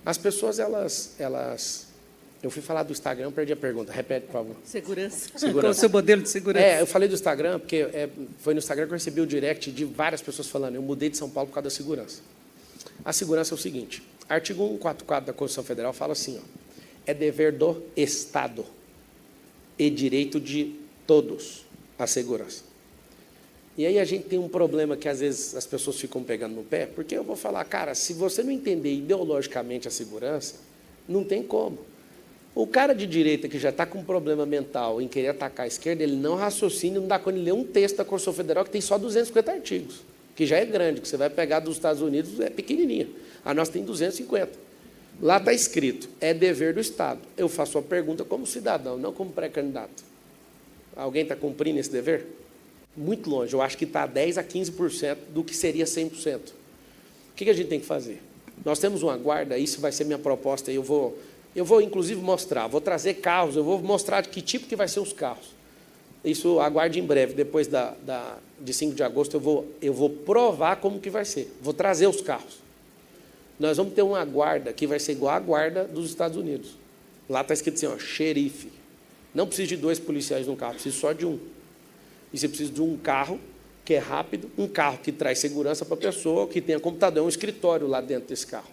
as pessoas, eu fui falar do Instagram, perdi a pergunta, repete, por favor. Segurança. Segurança. Qual o seu modelo de segurança? Eu falei do Instagram, porque foi no Instagram que eu recebi o direct de várias pessoas falando, eu mudei de São Paulo por causa da segurança. A segurança é o seguinte, artigo 144 da Constituição Federal fala assim, ó, é dever do Estado e direito de todos a segurança. E aí a gente tem um problema que, às vezes, as pessoas ficam pegando no pé, porque eu vou falar, cara, se você não entender ideologicamente a segurança, não tem como. O cara de direita que já está com um problema mental em querer atacar a esquerda, ele não raciocina, não dá quando ele lê um texto da Constituição Federal que tem só 250 artigos, que já é grande, que você vai pegar dos Estados Unidos, é pequenininha. A nossa tem 250. Lá está escrito, é dever do Estado. Eu faço a pergunta como cidadão, não como pré-candidato. Alguém está cumprindo esse dever? Muito longe. Eu acho que está a 10% a 15% do que seria 100%. O que a gente tem que fazer? Nós temos uma guarda, isso vai ser minha proposta, eu vou inclusive mostrar, vou trazer carros, eu vou mostrar de que tipo que vai ser os carros. Isso aguarde em breve, depois de 5 de agosto eu vou provar como que vai ser. Vou trazer os carros. Nós vamos ter uma guarda que vai ser igual à guarda dos Estados Unidos. Lá está escrito assim, ó, xerife. Não precisa de 2 policiais num carro, precisa só de um. E você precisa de um carro que é rápido, um carro que traz segurança para a pessoa, que tenha computador, um escritório lá dentro desse carro.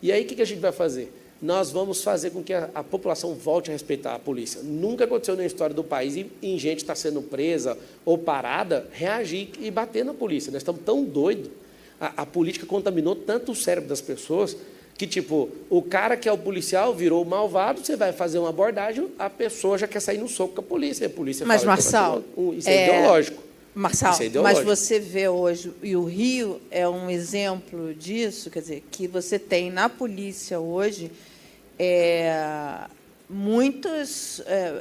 E aí o que a gente vai fazer? Nós vamos fazer com que a população volte a respeitar a polícia. Nunca aconteceu na história do país em gente estar sendo presa ou parada, reagir e bater na polícia. Nós estamos tão doidos. A política contaminou tanto o cérebro das pessoas que, tipo, o cara que é o policial virou o malvado, você vai fazer uma abordagem, a pessoa já quer sair no soco com a polícia. Mas, fala, Marçal, isso é ideológico. Marçal, isso é ideológico. mas você vê hoje, e o Rio é um exemplo disso, quer dizer, que você tem na polícia hoje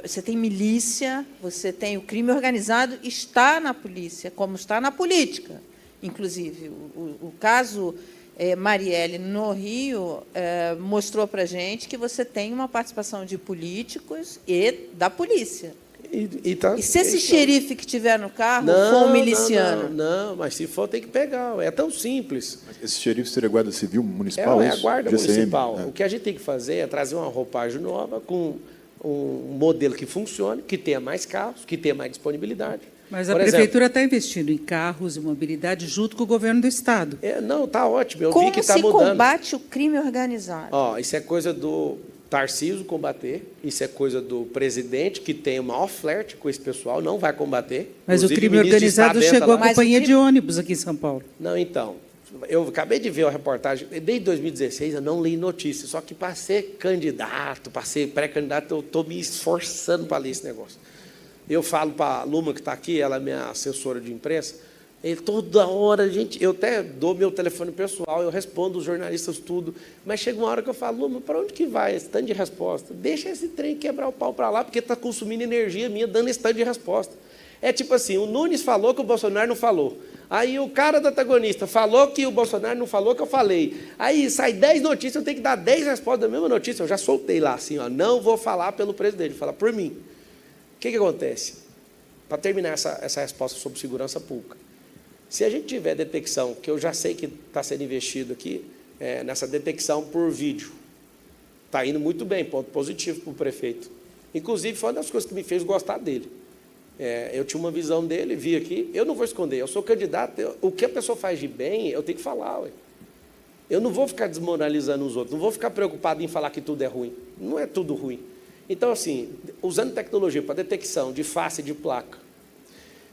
você tem milícia, você tem o crime organizado, está na polícia, como está na política. Inclusive, o caso Marielle no Rio mostrou para a gente que você tem uma participação de políticos e da polícia. E se esse xerife que estiver no carro for um miliciano? Não, mas se for, tem que pegar. É tão simples. Mas esse xerife seria a Guarda Civil Municipal? É a Guarda GCM, Municipal. O que a gente tem que fazer é trazer uma roupagem nova, com um modelo que funcione, que tenha mais carros, que tenha mais disponibilidade. Mas a Prefeitura está investindo em carros e mobilidade junto com o governo do Estado. Não, está ótimo. Eu Como vi que está mudando. Como se combate o crime organizado? Isso é coisa do Tarcísio combater, isso é coisa do presidente, que tem o maior flerte com esse pessoal, não vai combater. Mas o crime organizado chegou à companhia de ônibus aqui em São Paulo. Não, então, eu acabei de ver a reportagem, desde 2016 eu não li notícias, só que para ser candidato, para ser pré-candidato, eu estou me esforçando para ler esse negócio. Eu falo para a Luma, que está aqui, ela é minha assessora de imprensa, e toda hora, gente, eu até dou meu telefone pessoal, eu respondo os jornalistas tudo, mas chega uma hora que eu falo, Luma, para onde que vai esse tanto de resposta? Deixa esse trem quebrar o pau para lá, porque está consumindo energia minha, dando esse tanto de resposta. É tipo assim, o Nunes falou que o Bolsonaro não falou. Aí o cara do antagonista falou que o Bolsonaro não falou que eu falei. Aí sai 10 notícias, eu tenho que dar 10 respostas da mesma notícia. Eu já soltei lá assim, ó, não vou falar pelo presidente, vou falar por mim. que acontece? Para terminar essa resposta sobre segurança pública. Se a gente tiver detecção, que eu já sei que está sendo investido aqui, nessa detecção por vídeo, está indo muito bem, ponto positivo para o prefeito. Inclusive, foi uma das coisas que me fez gostar dele. Eu tinha uma visão dele, vi aqui, eu não vou esconder, eu sou candidato, o que a pessoa faz de bem, eu tenho que falar. Ué. Eu não vou ficar desmoralizando os outros, não vou ficar preocupado em falar que tudo é ruim. Não é tudo ruim. Então, assim, usando tecnologia para detecção de face de placa,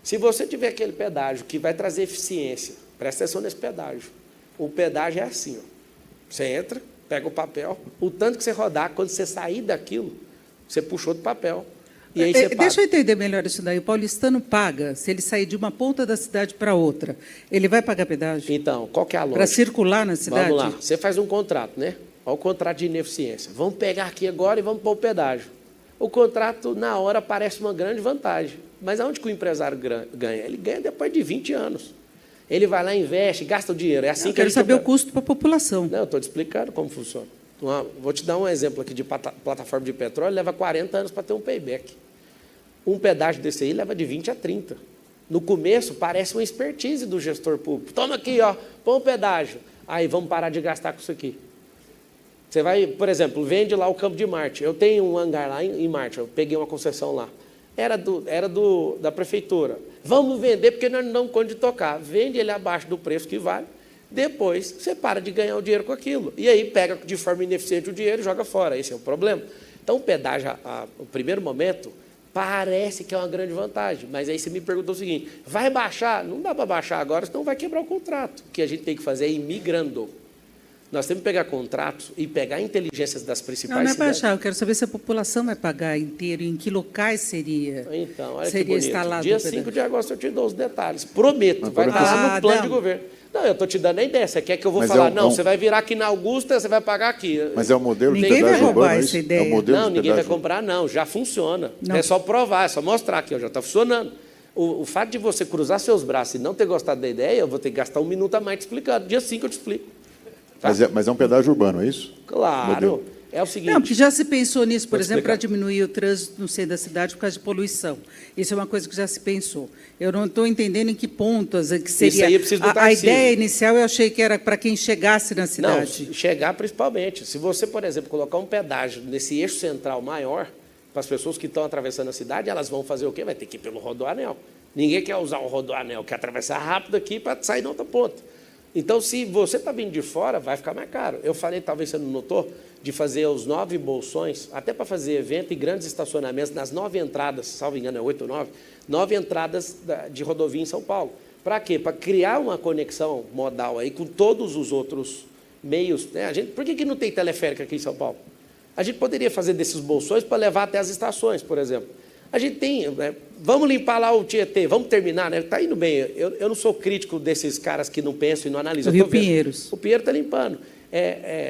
se você tiver aquele pedágio que vai trazer eficiência, presta atenção nesse pedágio. O pedágio é assim, ó. Você entra, pega o papel, o tanto que você rodar, quando você sair daquilo, você puxou do papel. E aí você paga. Deixa eu entender melhor isso daí. O paulistano paga, se ele sair de uma ponta da cidade para outra, ele vai pagar pedágio? Então, qual que é a lógica? Para circular na cidade? Vamos lá, você faz um contrato, né? Olha o contrato de ineficiência. Vamos pegar aqui agora e vamos pôr o pedágio. O contrato, na hora, parece uma grande vantagem. Mas aonde que o empresário ganha? Ele ganha depois de 20 anos. Ele vai lá, investe, gasta o dinheiro. É assim Eu que a quero gente saber o custo para a população. Não, eu estou te explicando como funciona. Vou te dar um exemplo aqui de plataforma de petróleo, leva 40 anos para ter um payback. Um pedágio desse aí leva de 20 a 30. No começo, parece uma expertise do gestor público. Toma aqui, ó, põe um pedágio. Aí, vamos parar de gastar com isso aqui. Você vai, por exemplo, vende lá o Campo de Marte. Eu tenho um hangar lá em Marte, eu peguei uma concessão lá. Era da prefeitura. Vamos vender porque nós não damos conta de tocar. Vende ele abaixo do preço que vale. Depois, você para de ganhar o dinheiro com aquilo. E aí, pega de forma ineficiente o dinheiro e joga fora. Esse é o problema. Então, o pedágio, no primeiro momento, parece que é uma grande vantagem. Mas aí você me perguntou o seguinte, vai baixar? Não dá para baixar agora, senão vai quebrar o contrato. O que a gente tem que fazer é ir migrando. Nós temos que pegar contratos e pegar inteligências das principais Não é cidades. baixar, eu quero saber se a população vai pagar inteiro, em que locais seria, Então, olha seria que bonito. instalado Dia o pedágio. 5 de agosto eu te dou os detalhes. Prometo, vai estar lá no plano de governo. Não, eu estou te dando a ideia. Você quer que eu vou falar? Não, você vai virar aqui na Augusta, você vai pagar aqui. Mas é o modelo de Ninguém vai pedágio roubar urbano, é essa isso? ideia. É o modelo Não, de ninguém vai pedágio. comprar, não. Já funciona. Não. É só provar, é só mostrar aqui, ó, já está funcionando. O fato de você cruzar seus braços e não ter gostado da ideia, eu vou ter que gastar 1 minuto a mais te explicando. Dia 5 eu te explico. Tá? Mas é um pedágio urbano, é isso? Claro. Modelo. É o seguinte... Não, porque já se pensou nisso, por Vou te exemplo, para explicar. diminuir o trânsito no centro da cidade por causa de poluição. Isso é uma coisa que já se pensou. Eu não estou entendendo em que pontos que seria. Isso aí eu preciso do a Tarcísio. ideia inicial eu achei que era para quem chegasse na cidade. Não, chegar principalmente. Se você, por exemplo, colocar um pedágio nesse eixo central maior, para as pessoas que estão atravessando a cidade, elas vão fazer o quê? Vai ter que ir pelo rodoanel. Ninguém quer usar o rodoanel, quer atravessar rápido aqui para sair na outra ponta. Então, se você está vindo de fora, vai ficar mais caro. Eu falei, talvez você não notou, de fazer os 9 bolsões, até para fazer evento e grandes estacionamentos, nas 9 entradas, salvo engano, é 8 ou 9 entradas de rodovia em São Paulo. Para quê? Para criar uma conexão modal aí com todos os outros meios. Né? Por que não tem teleférica aqui em São Paulo? A gente poderia fazer desses bolsões para levar até as estações, por exemplo. A gente tem, né? Vamos limpar lá o Tietê, vamos terminar, né? Está indo bem. Eu não sou crítico desses caras que não pensam e não analisam. O Rio Pinheiros. O Pinheiro está limpando.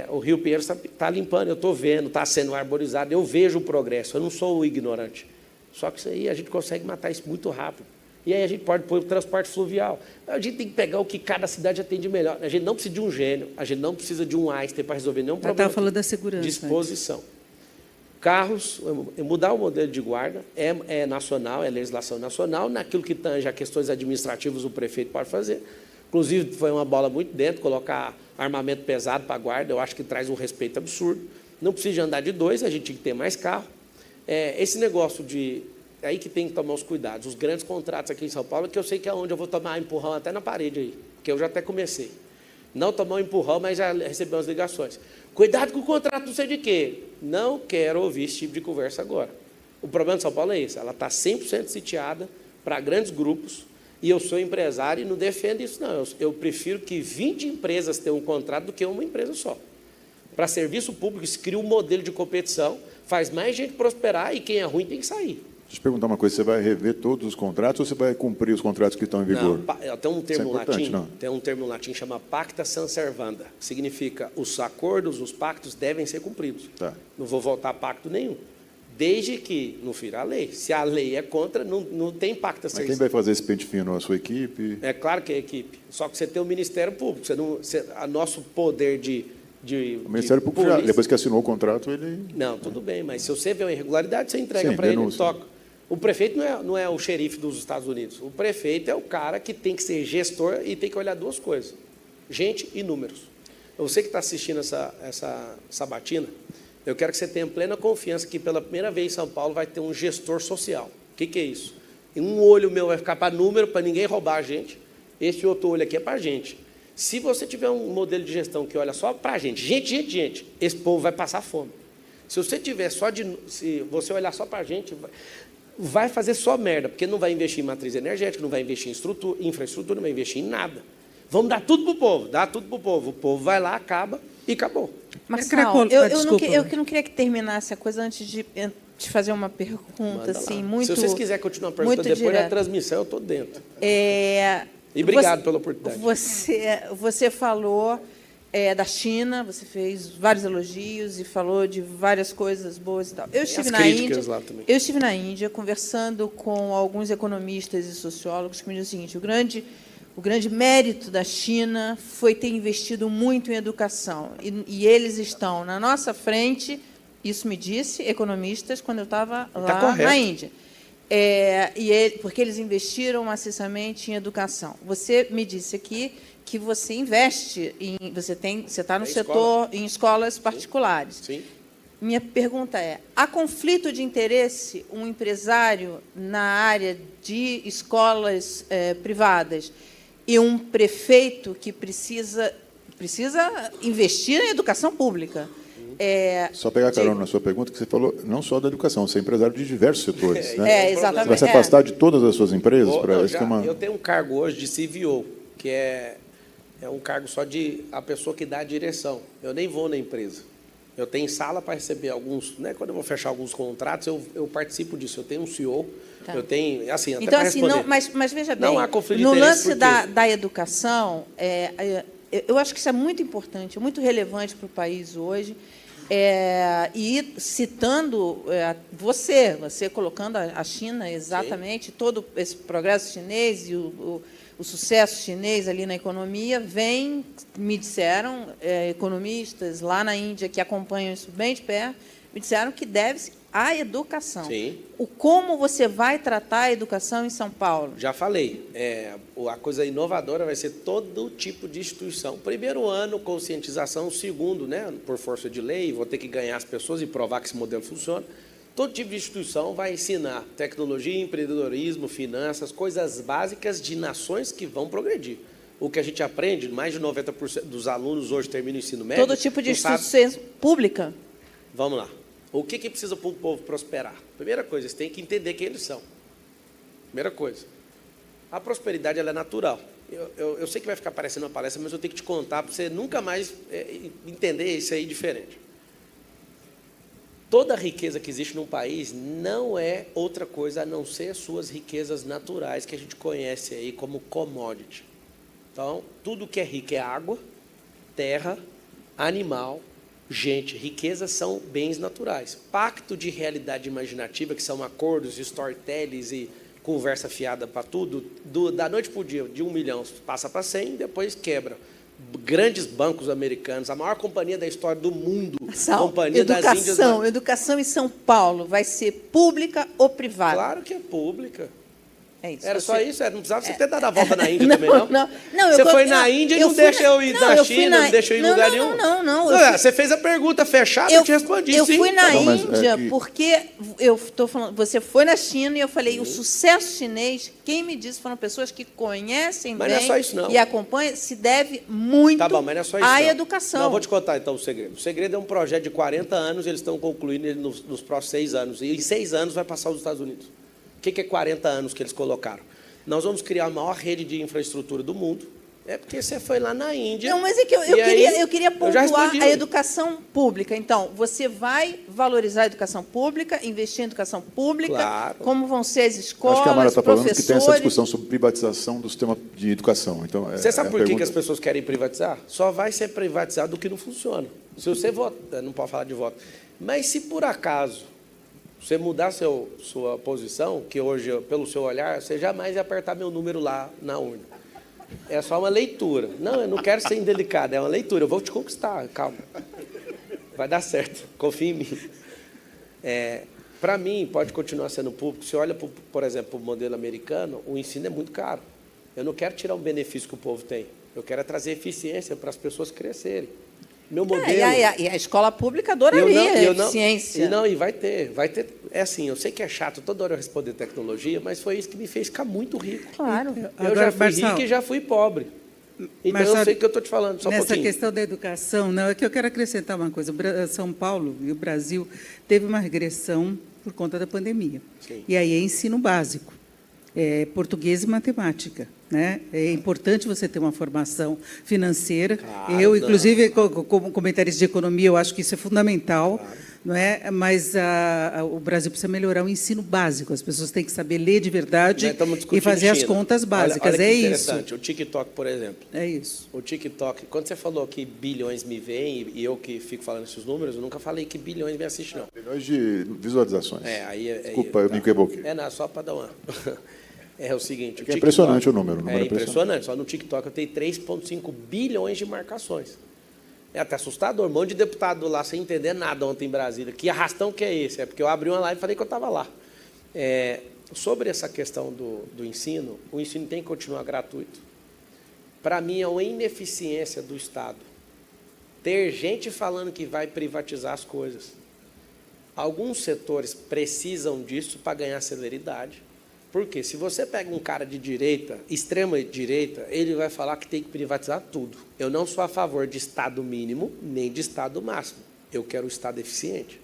O Rio Pinheiros está limpando, eu estou vendo, está sendo arborizado, eu vejo o progresso, eu não sou o ignorante. Só que isso aí a gente consegue matar isso muito rápido. E aí a gente pode pôr o transporte fluvial. A gente tem que pegar o que cada cidade atende melhor. A gente não precisa de um gênio, a gente não precisa de um Einstein para resolver nenhum problema. Estava falando da segurança. Disposição. Carros, mudar o modelo de guarda é nacional, é legislação nacional. Naquilo que tange a questões administrativas, o prefeito pode fazer. Inclusive, foi uma bola muito dentro, colocar armamento pesado para a guarda, eu acho que traz um respeito absurdo. Não precisa de andar de 2, a gente tem que ter mais carro. Esse negócio de... É aí que tem que tomar os cuidados. Os grandes contratos aqui em São Paulo, que eu sei que é onde eu vou tomar empurrão até na parede aí, porque eu já até comecei. Não tomar um empurrão, mas já recebi umas ligações. Cuidado com o contrato, não sei de quê. Não quero ouvir esse tipo de conversa agora. O problema de São Paulo é esse, ela está 100% sitiada para grandes grupos, e eu sou empresário e não defendo isso, não. Eu prefiro que 20 empresas tenham um contrato do que uma empresa só. Para serviço público, isso cria um modelo de competição, faz mais gente prosperar e quem é ruim tem que sair. Deixa eu te perguntar uma coisa, você vai rever todos os contratos ou você vai cumprir os contratos que estão em vigor? Não, tem um termo latim, não. tem um termo latim que chama pacta sunt servanda, que significa os acordos, os pactos devem ser cumpridos. Tá. Não vou voltar a pacto nenhum. Desde que não fira a lei. Se a lei é contra, não tem pacta. Mas quem vai fazer esse pente fino? A sua equipe? É claro que é a equipe. Só que você tem o Ministério Público. Nosso poder de o Ministério Público, já, depois que assinou o contrato, ele... Não, tudo bem, mas se você vê uma irregularidade, você entrega Sim, para ele, ele denúncia. toca. O prefeito não é o xerife dos Estados Unidos. O prefeito é o cara que tem que ser gestor e tem que olhar duas coisas: gente e números. Você que está assistindo essa sabatina, eu quero que você tenha plena confiança que pela primeira vez em São Paulo vai ter um gestor social. O que é isso? Um olho meu vai ficar para número, para ninguém roubar a gente. Esse outro olho aqui é para a gente. Se você tiver um modelo de gestão que olha só para a gente, gente, esse povo vai passar fome. Se você tiver se você olhar só para a gente, vai fazer só merda, porque não vai investir em matriz energética, não vai investir em infraestrutura, não vai investir em nada. Vamos dar tudo para o povo, dá tudo para o povo. O povo vai lá, acaba e acabou. Marçal, eu não queria que terminasse a coisa antes de te fazer uma pergunta assim, muito. Se vocês quiserem continuar perguntando depois da transmissão, eu estou dentro. E obrigado pela oportunidade. Você falou da China, você fez vários elogios e falou de várias coisas boas e tal. Eu estive na Índia conversando com alguns economistas e sociólogos que me disseram o seguinte: o grande mérito da China foi ter investido muito em educação. E eles estão na nossa frente, isso me disse economistas, quando eu estava lá na Índia. Porque eles investiram maciçamente em educação. Você me disse aqui que você investe você está no setor em escolas particulares. Sim. Minha pergunta é: há conflito de interesse um empresário na área de escolas privadas e um prefeito que precisa investir em educação pública? Só pegar carona na sua pergunta, que você falou não só da educação, você é empresário de diversos setores. Né? Exatamente. Você vai se afastar de todas as suas empresas? Eu tenho um cargo hoje de CVO, que é um cargo só de a pessoa que dá a direção. Eu nem vou na empresa. Eu tenho sala para receber alguns, né? Quando eu vou fechar alguns contratos, eu participo disso. Eu tenho um CEO, eu tenho, assim, até para responder. Não, mas veja bem, não há conflito de no interesse lance da educação, eu acho que isso é muito importante, é muito relevante para o país hoje. E citando você colocando a China exatamente, sim, todo esse progresso chinês e o sucesso chinês ali na economia me disseram, economistas lá na Índia que acompanham isso bem de perto, me disseram que deve-se à educação. Sim. Como você vai tratar a educação em São Paulo? Já falei, a coisa inovadora vai ser todo tipo de instituição. Primeiro ano, conscientização. Segundo, né, por força de lei, vou ter que ganhar as pessoas e provar que esse modelo funciona. Todo tipo de instituição vai ensinar tecnologia, empreendedorismo, finanças, coisas básicas de nações que vão progredir. O que a gente aprende, mais de 90% dos alunos hoje terminam o ensino médio. Todo tipo de instituição pública? Vamos lá. O que precisa para o povo prosperar? Primeira coisa, eles têm que entender quem eles são. Primeira coisa. A prosperidade ela é natural. Eu sei que vai ficar parecendo uma palestra, mas eu tenho que te contar para você nunca mais entender isso aí diferente. Toda a riqueza que existe num país não é outra coisa a não ser as suas riquezas naturais, que a gente conhece aí como commodity. Então, tudo que é rico é água, terra, animal, gente. Riquezas são bens naturais. Pacto de realidade imaginativa, que são acordos, storytellings e conversa fiada para tudo, da noite para o dia, de 1 milhão passa para 100, depois quebra. Grandes bancos americanos, a maior companhia da história do mundo, companhia das Índias. Educação em São Paulo vai ser pública ou privada? Claro que é pública. É isso, era só isso, não precisava você ter dado a volta na Índia também, não? Não, você foi na Índia e não deixa eu ir na China, não deixa eu ir em lugar nenhum? Não. Você fez a pergunta fechada, eu te respondi, sim. Eu fui na Índia porque eu estou falando, você foi na China e eu falei, o sucesso chinês, quem me disse foram pessoas que conhecem bem e acompanham, se deve muito à educação. Não, vou te contar então o segredo. O segredo é um projeto de 40 anos, eles estão concluindo ele nos próximos 6 anos. E em 6 anos vai passar os Estados Unidos. O que é 40 anos que eles colocaram? Nós vamos criar a maior rede de infraestrutura do mundo. É porque você foi lá na Índia. Não, mas é que eu queria pontuar a educação pública. Então, você vai valorizar a educação pública, investir em educação pública, claro. Como vão ser as escolas, acho que a Mara está falando professores... que tem essa discussão sobre privatização do sistema de educação. Então, você sabe por que as pessoas querem privatizar? Só vai ser privatizado o que não funciona. Se você vota, não pode falar de voto, mas se por acaso você mudar sua posição, que hoje, pelo seu olhar, você jamais ia apertar meu número lá na urna. É só uma leitura. Não, eu não quero ser indelicado, é uma leitura. Eu vou te conquistar, calma. Vai dar certo, confia em mim. para mim, pode continuar sendo público. Se olha, por exemplo, o modelo americano, o ensino é muito caro. Eu não quero tirar um benefício que o povo tem. Eu quero trazer eficiência para as pessoas crescerem. Meu modelo... E a escola pública adoraria eficiência. E vai ter. É assim, eu sei que é chato toda hora eu responder tecnologia, mas foi isso que me fez ficar muito rico. Claro. Eu já fui rico e já fui pobre. Então, Marcelo, eu sei o que eu estou te falando, só um nessa pouquinho. questão da educação, não, é que eu quero acrescentar uma coisa. São Paulo e o Brasil teve uma regressão por conta da pandemia. Sim. E aí é ensino básico, português e matemática. Né? É importante você ter uma formação financeira. Claro, eu, inclusive, como comentarista de economia, eu acho que isso é fundamental. Claro. Não é? Mas o Brasil precisa melhorar o ensino básico. As pessoas têm que saber ler de verdade e fazer as contas básicas. Olha que é interessante. isso. O TikTok, por exemplo. É isso. O TikTok, quando você falou que bilhões me veem, e eu que fico falando esses números, eu nunca falei que bilhões me assistem, não. Milhões de visualizações. Desculpa, eu me equivoquei. Não, só para dar uma... É o seguinte... É impressionante o número. É impressionante. Só no TikTok eu tenho 3,5 bilhões de marcações. É até assustador. Um monte de deputado lá sem entender nada ontem em Brasília. Que arrastão que é esse? É porque eu abri uma live e falei que eu estava lá. Sobre essa questão do ensino, o ensino tem que continuar gratuito. Para mim, é uma ineficiência do Estado ter gente falando que vai privatizar as coisas. Alguns setores precisam disso para ganhar celeridade. Porque se você pega um cara de direita, extrema direita, ele vai falar que tem que privatizar tudo. Eu não sou a favor de Estado mínimo, nem de Estado máximo. Eu quero o Estado eficiente.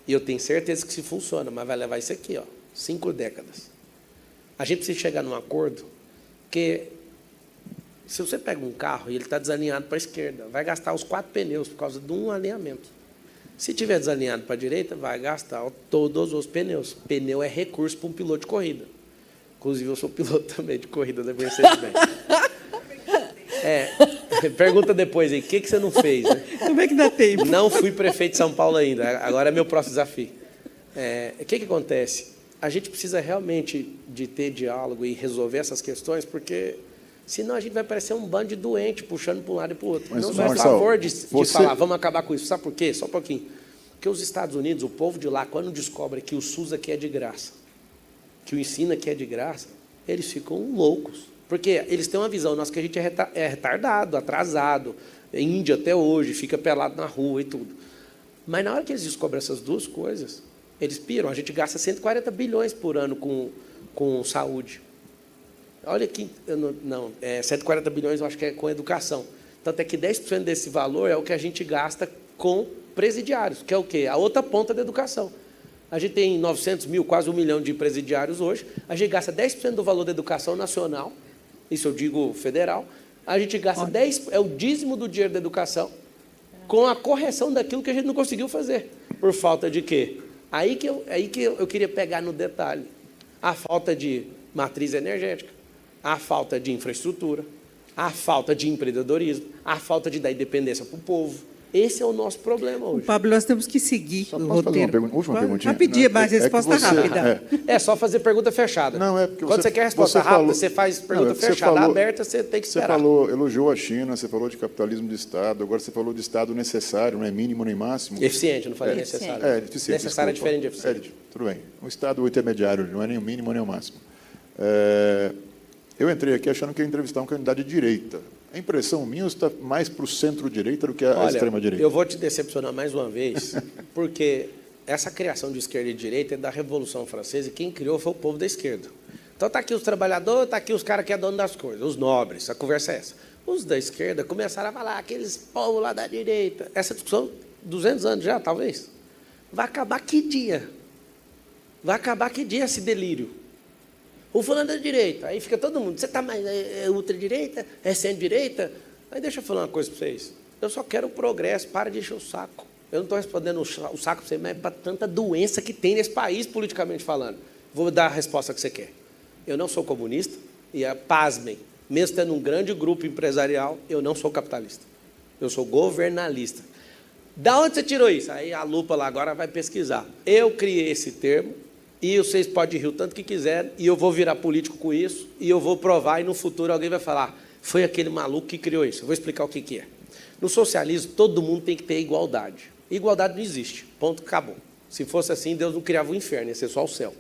E eu tenho certeza que se funciona, mas vai levar isso aqui, 5 décadas. A gente precisa chegar num acordo que, se você pega um carro e ele está desalinhado para a esquerda, vai gastar os 4 pneus por causa de um alinhamento. Se tiver desalinhado para a direita, vai gastar todos os pneus. Pneu é recurso para um piloto de corrida. Inclusive, eu sou piloto também de corrida da Mercedes-Benz. Pergunta depois aí, o que você não fez? Né? Como é que dá tempo? Não fui prefeito de São Paulo ainda, agora é meu próximo desafio. O que acontece? A gente precisa realmente de ter diálogo e resolver essas questões, porque... senão a gente vai parecer um bando de doente, puxando para um lado e para o outro. Mas, não sou a Marcelo, favor de falar, vamos acabar com isso. Sabe por quê? Só um pouquinho. Porque os Estados Unidos, o povo de lá, quando descobre que o SUS aqui é de graça, que o ensino aqui é de graça, eles ficam loucos. Porque eles têm uma visão nossa que a gente é retardado, atrasado, índio até hoje, fica pelado na rua e tudo. Mas na hora que eles descobrem essas duas coisas, eles piram. A gente gasta 140 bilhões por ano com saúde. Olha aqui, 140 bilhões eu acho que é com educação. Tanto é que 10% desse valor é o que a gente gasta com presidiários, que é o quê? A outra ponta da educação. A gente tem 900 mil, quase 1 milhão de presidiários hoje, a gente gasta 10% do valor da educação nacional, isso eu digo federal, a gente gasta 10%, é o dízimo do dinheiro da educação, com a correção daquilo que a gente não conseguiu fazer. Por falta de quê? Aí que eu queria pegar no detalhe. A falta de matriz energética, a falta de infraestrutura, a falta de empreendedorismo, a falta de dar independência para o povo. Esse é o nosso problema hoje. Pablo, nós temos que seguir Só o posso fazer roteiro. uma última perguntinha? Rapidinho, mas resposta rápida. É só fazer pergunta fechada. Não, é porque quando você quer resposta rápida, você faz pergunta fechada. Aberta, você tem que esperar. Você elogiou a China, você falou de capitalismo de Estado, agora você falou de Estado necessário, não é mínimo nem máximo. Eficiente, não falei necessário. Eficiente. Necessário desculpa. é diferente de eficiente. Tudo bem. Um Estado intermediário, não é nem o mínimo nem o máximo. Eu entrei aqui achando que ia entrevistar um candidato de direita. A impressão minha está mais para o centro-direita do que a extrema-direita. Eu vou te decepcionar mais uma vez, porque essa criação de esquerda e direita é da Revolução Francesa, e quem criou foi o povo da esquerda. Então está aqui os trabalhadores, está aqui os caras que é dono das coisas, os nobres, a conversa é essa. Os da esquerda começaram a falar, aqueles povos lá da direita. Essa discussão, 200 anos já, talvez. Vai acabar que dia? Vai acabar que dia esse delírio? O fulano da direita, aí fica todo mundo, você está mais ultradireita, é centro-direita? Aí deixa eu falar uma coisa para vocês, eu só quero o progresso, para de encher o saco. Eu não estou respondendo o saco para você, mas é para tanta doença que tem nesse país, politicamente falando. Vou dar a resposta que você quer. Eu não sou comunista, e pasmem, mesmo tendo um grande grupo empresarial, eu não sou capitalista. Eu sou governalista. Da onde você tirou isso? Aí a lupa lá agora vai pesquisar. Eu criei esse termo, e vocês podem rir o tanto que quiserem, e eu vou virar político com isso, e eu vou provar, e no futuro alguém vai falar, foi aquele maluco que criou isso. Eu vou explicar o que é. No socialismo, todo mundo tem que ter igualdade. Igualdade não existe. Ponto, acabou. Se fosse assim, Deus não criava o inferno, ia ser só o céu.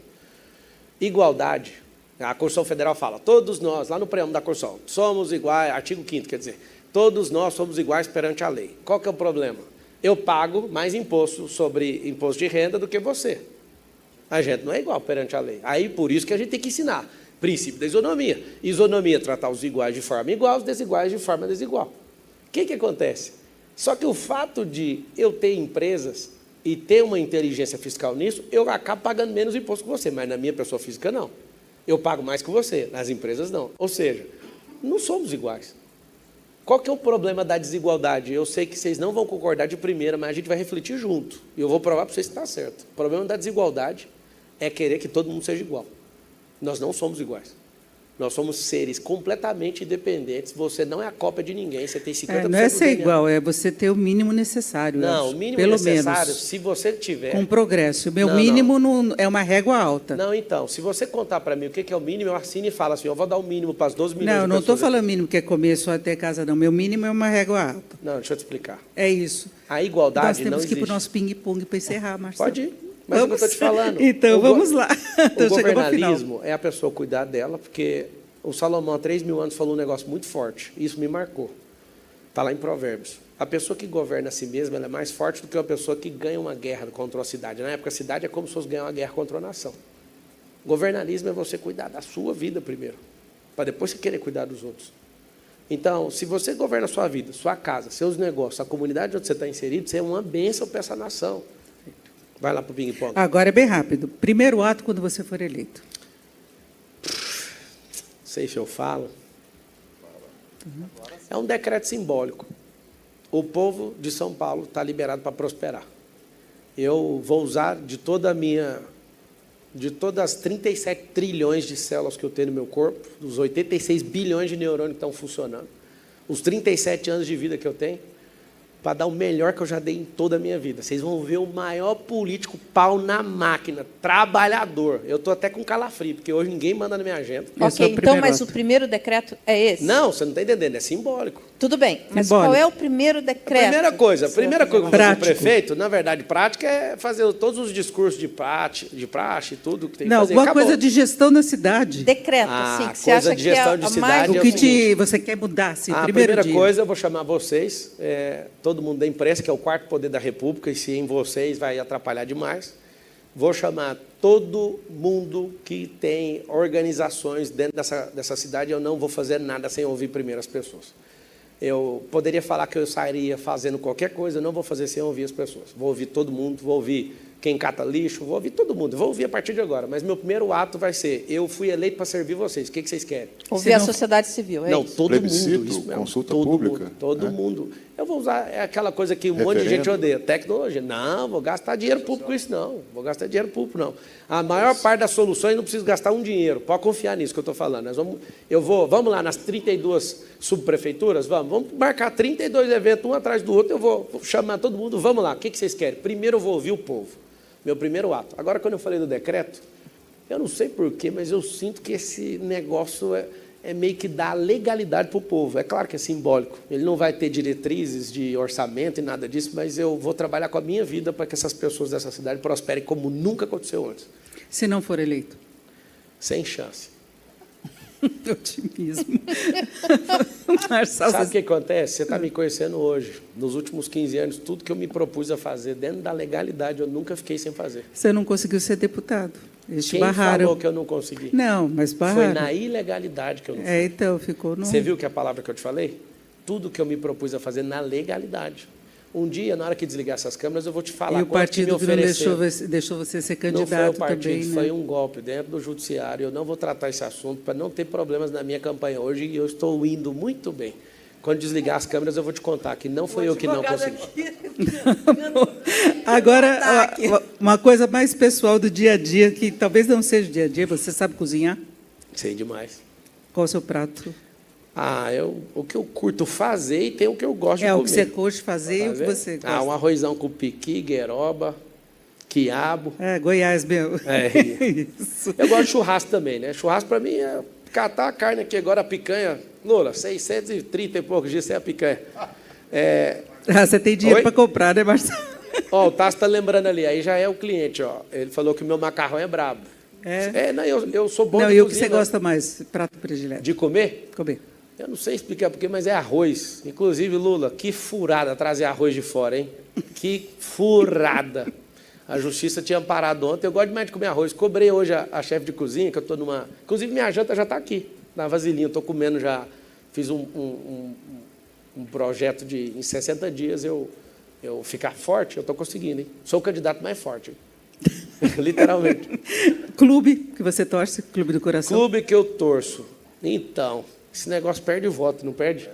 Igualdade. A Constituição Federal fala, todos nós, lá no preâmbulo da Constituição, somos iguais, artigo 5º, quer dizer, todos nós somos iguais perante a lei. Qual que é o problema? Eu pago mais imposto sobre imposto de renda do que você. A gente não é igual perante a lei. Aí, por isso que a gente tem que ensinar. Princípio da isonomia. Isonomia, tratar os iguais de forma igual, os desiguais de forma desigual. O que acontece? Só que o fato de eu ter empresas e ter uma inteligência fiscal nisso, eu acabo pagando menos imposto que você, mas na minha pessoa física, não. Eu pago mais que você, nas empresas, não. Ou seja, não somos iguais. Qual que é o problema da desigualdade? Eu sei que vocês não vão concordar de primeira, mas a gente vai refletir junto. E eu vou provar para vocês que está certo. O problema da desigualdade é querer que todo mundo seja igual. Nós não somos iguais. Nós somos seres completamente independentes. Você não é a cópia de ninguém. Você tem 50% não é do ser DNA. igual, é você ter o mínimo necessário. Não, o mínimo pelo necessário, menos, se você tiver... com progresso. O meu Não, mínimo não é uma régua alta. Não, então, se você contar para mim o que é o mínimo, eu assino e falo assim, eu vou dar o mínimo para as 12 milhões Não, de não estou pessoas falando aqui. mínimo que é começo até casa, não. Meu mínimo é uma régua alta. Não, deixa eu te explicar. É isso. A Nós igualdade não temos que ir existe. para o nosso ping-pong para encerrar, Marcelo. Pode ir, mas é o que eu estou te falando. Então, vamos lá. O Então, chegamos ao final. governalismo é a pessoa cuidar dela, porque o Salomão, há 3.000 anos, falou um negócio muito forte. Isso me marcou. Está lá em Provérbios. A pessoa que governa a si mesma, ela é mais forte do que uma pessoa que ganha uma guerra contra uma cidade. Na época, a cidade é como se fosse ganhar uma guerra contra uma nação. Governalismo é você cuidar da sua vida primeiro, para depois você querer cuidar dos outros. Então, se você governa a sua vida, sua casa, seus negócios, a comunidade onde você está inserido, você é uma bênção para essa nação. Vai lá para o ping-pong. Agora é bem rápido. Primeiro ato quando você for eleito. Sei se eu falo. É um decreto simbólico. O povo de São Paulo está liberado para prosperar. Eu vou usar de todas as 37 trilhões de células que eu tenho no meu corpo, dos 86 bilhões de neurônios que estão funcionando, os 37 anos de vida que eu tenho, para dar o melhor que eu já dei em toda a minha vida. Vocês vão ver o maior político pau na máquina, trabalhador. Eu estou até com calafrio, porque hoje ninguém manda na minha agenda. Esse é Ok, o então, primeiro mas ato. o primeiro decreto é esse? Não, você não está entendendo, é simbólico. Tudo bem, mas Simbólico. qual é o primeiro decreto? A primeira coisa que Prático. o prefeito, na verdade, prática é fazer todos os discursos de praxe e tudo que tem que Não, fazer. alguma Acabou. de gestão da cidade. Decreto, Ah, assim, que você coisa acha de que é gestão de a cidade mais... O é que você quer mudar, assim, A primeiro primeira dia. coisa, eu vou chamar vocês, todo mundo da imprensa, que é o quarto poder da República, e se em vocês vai atrapalhar demais. Vou chamar todo mundo que tem organizações dentro dessa cidade. Eu não vou fazer nada sem ouvir primeiro as pessoas. Eu poderia falar que eu sairia fazendo qualquer coisa, eu não vou fazer sem ouvir as pessoas. Vou ouvir todo mundo, vou ouvir quem cata lixo, vou ouvir todo mundo, vou ouvir a partir de agora. Mas meu primeiro ato vai ser, eu fui eleito para servir vocês, o que vocês querem? Ouvir a Senão- sociedade civil, é Não, isso? todo Plebiscito, mundo. Isso mesmo, consulta todo pública, Mundo, todo né? mundo. Eu vou usar aquela coisa que um monte de gente Referendo. odeia, tecnologia. Não, vou gastar dinheiro público com isso, não. Vou gastar dinheiro público, não. A maior parte das soluções não preciso gastar um dinheiro. Pode confiar nisso que eu estou falando. Vamos lá nas 32 subprefeituras? Vamos marcar 32 eventos, um atrás do outro. Eu vou chamar todo mundo, vamos lá. O que vocês querem? Primeiro eu vou ouvir o povo. Meu primeiro ato. Agora, quando eu falei do decreto, eu não sei porquê, mas eu sinto que esse negócio é meio que dar legalidade para o povo. É claro que é simbólico. Ele não vai ter diretrizes de orçamento e nada disso, mas eu vou trabalhar com a minha vida para que essas pessoas dessa cidade prosperem como nunca aconteceu antes. Se não for eleito. Sem chance. Otimismo. Marcelo, Sabe o que acontece? Você está me conhecendo hoje. Nos últimos 15 anos, tudo que eu me propus a fazer dentro da legalidade, eu nunca fiquei sem fazer. você não conseguiu ser deputado. Eles te Quem barraram. falou que eu não consegui? Não, mas Foi barraram. na ilegalidade que eu não fui. Então, ficou no... Você viu que a palavra que eu te falei? Tudo que eu me propus a fazer na legalidade. Um dia, na hora que desligar essas câmeras, eu vou te falar E o quanto que me partido que não ofereceram. deixou você ser Não foi o candidato partido, também, né? foi um golpe dentro do judiciário. Eu não vou tratar esse assunto para não ter problemas na minha campanha hoje e eu estou indo muito bem. Quando desligar as câmeras, eu vou te contar que não foi eu que não consegui. Agora, uma coisa mais pessoal do dia a dia, que talvez não seja dia a dia, você sabe cozinhar? Sei demais. Qual o seu prato? O que eu curto fazer e tem o que eu gosto de É comer. o que você curte fazer e o que você gosta. Um arrozão com piqui, gueroba, quiabo. É, Goiás mesmo. É. Isso. Eu gosto de churrasco também, né? Churrasco para mim é catar a carne aqui. Agora a picanha, Lola, 630 e poucos dias sem a picanha. Você tem dinheiro Oi? para comprar, né, Marcelo? Ó, o Tasso está lembrando ali, aí já é o cliente, ó. Ele falou que o meu macarrão é brabo. Não, eu sou bom Não, de e o que cozinha, você gosta mais? Prato predileto? de comer? Comer. Eu não sei explicar porquê, mas é arroz. Inclusive, Lula, que furada trazer arroz de fora, hein? Que furada. A justiça tinha amparado ontem. Eu gosto demais de comer arroz. Cobrei hoje a chefe de cozinha, que eu estou numa... Inclusive, minha janta já está aqui, na vasilhinha. Estou comendo já... Fiz um projeto de... Em 60 dias eu ficar forte. Eu estou conseguindo, hein? Sou o candidato mais forte. Literalmente. Clube que você torce? Clube do coração? Clube que eu torço. Então, esse negócio perde voto, não perde?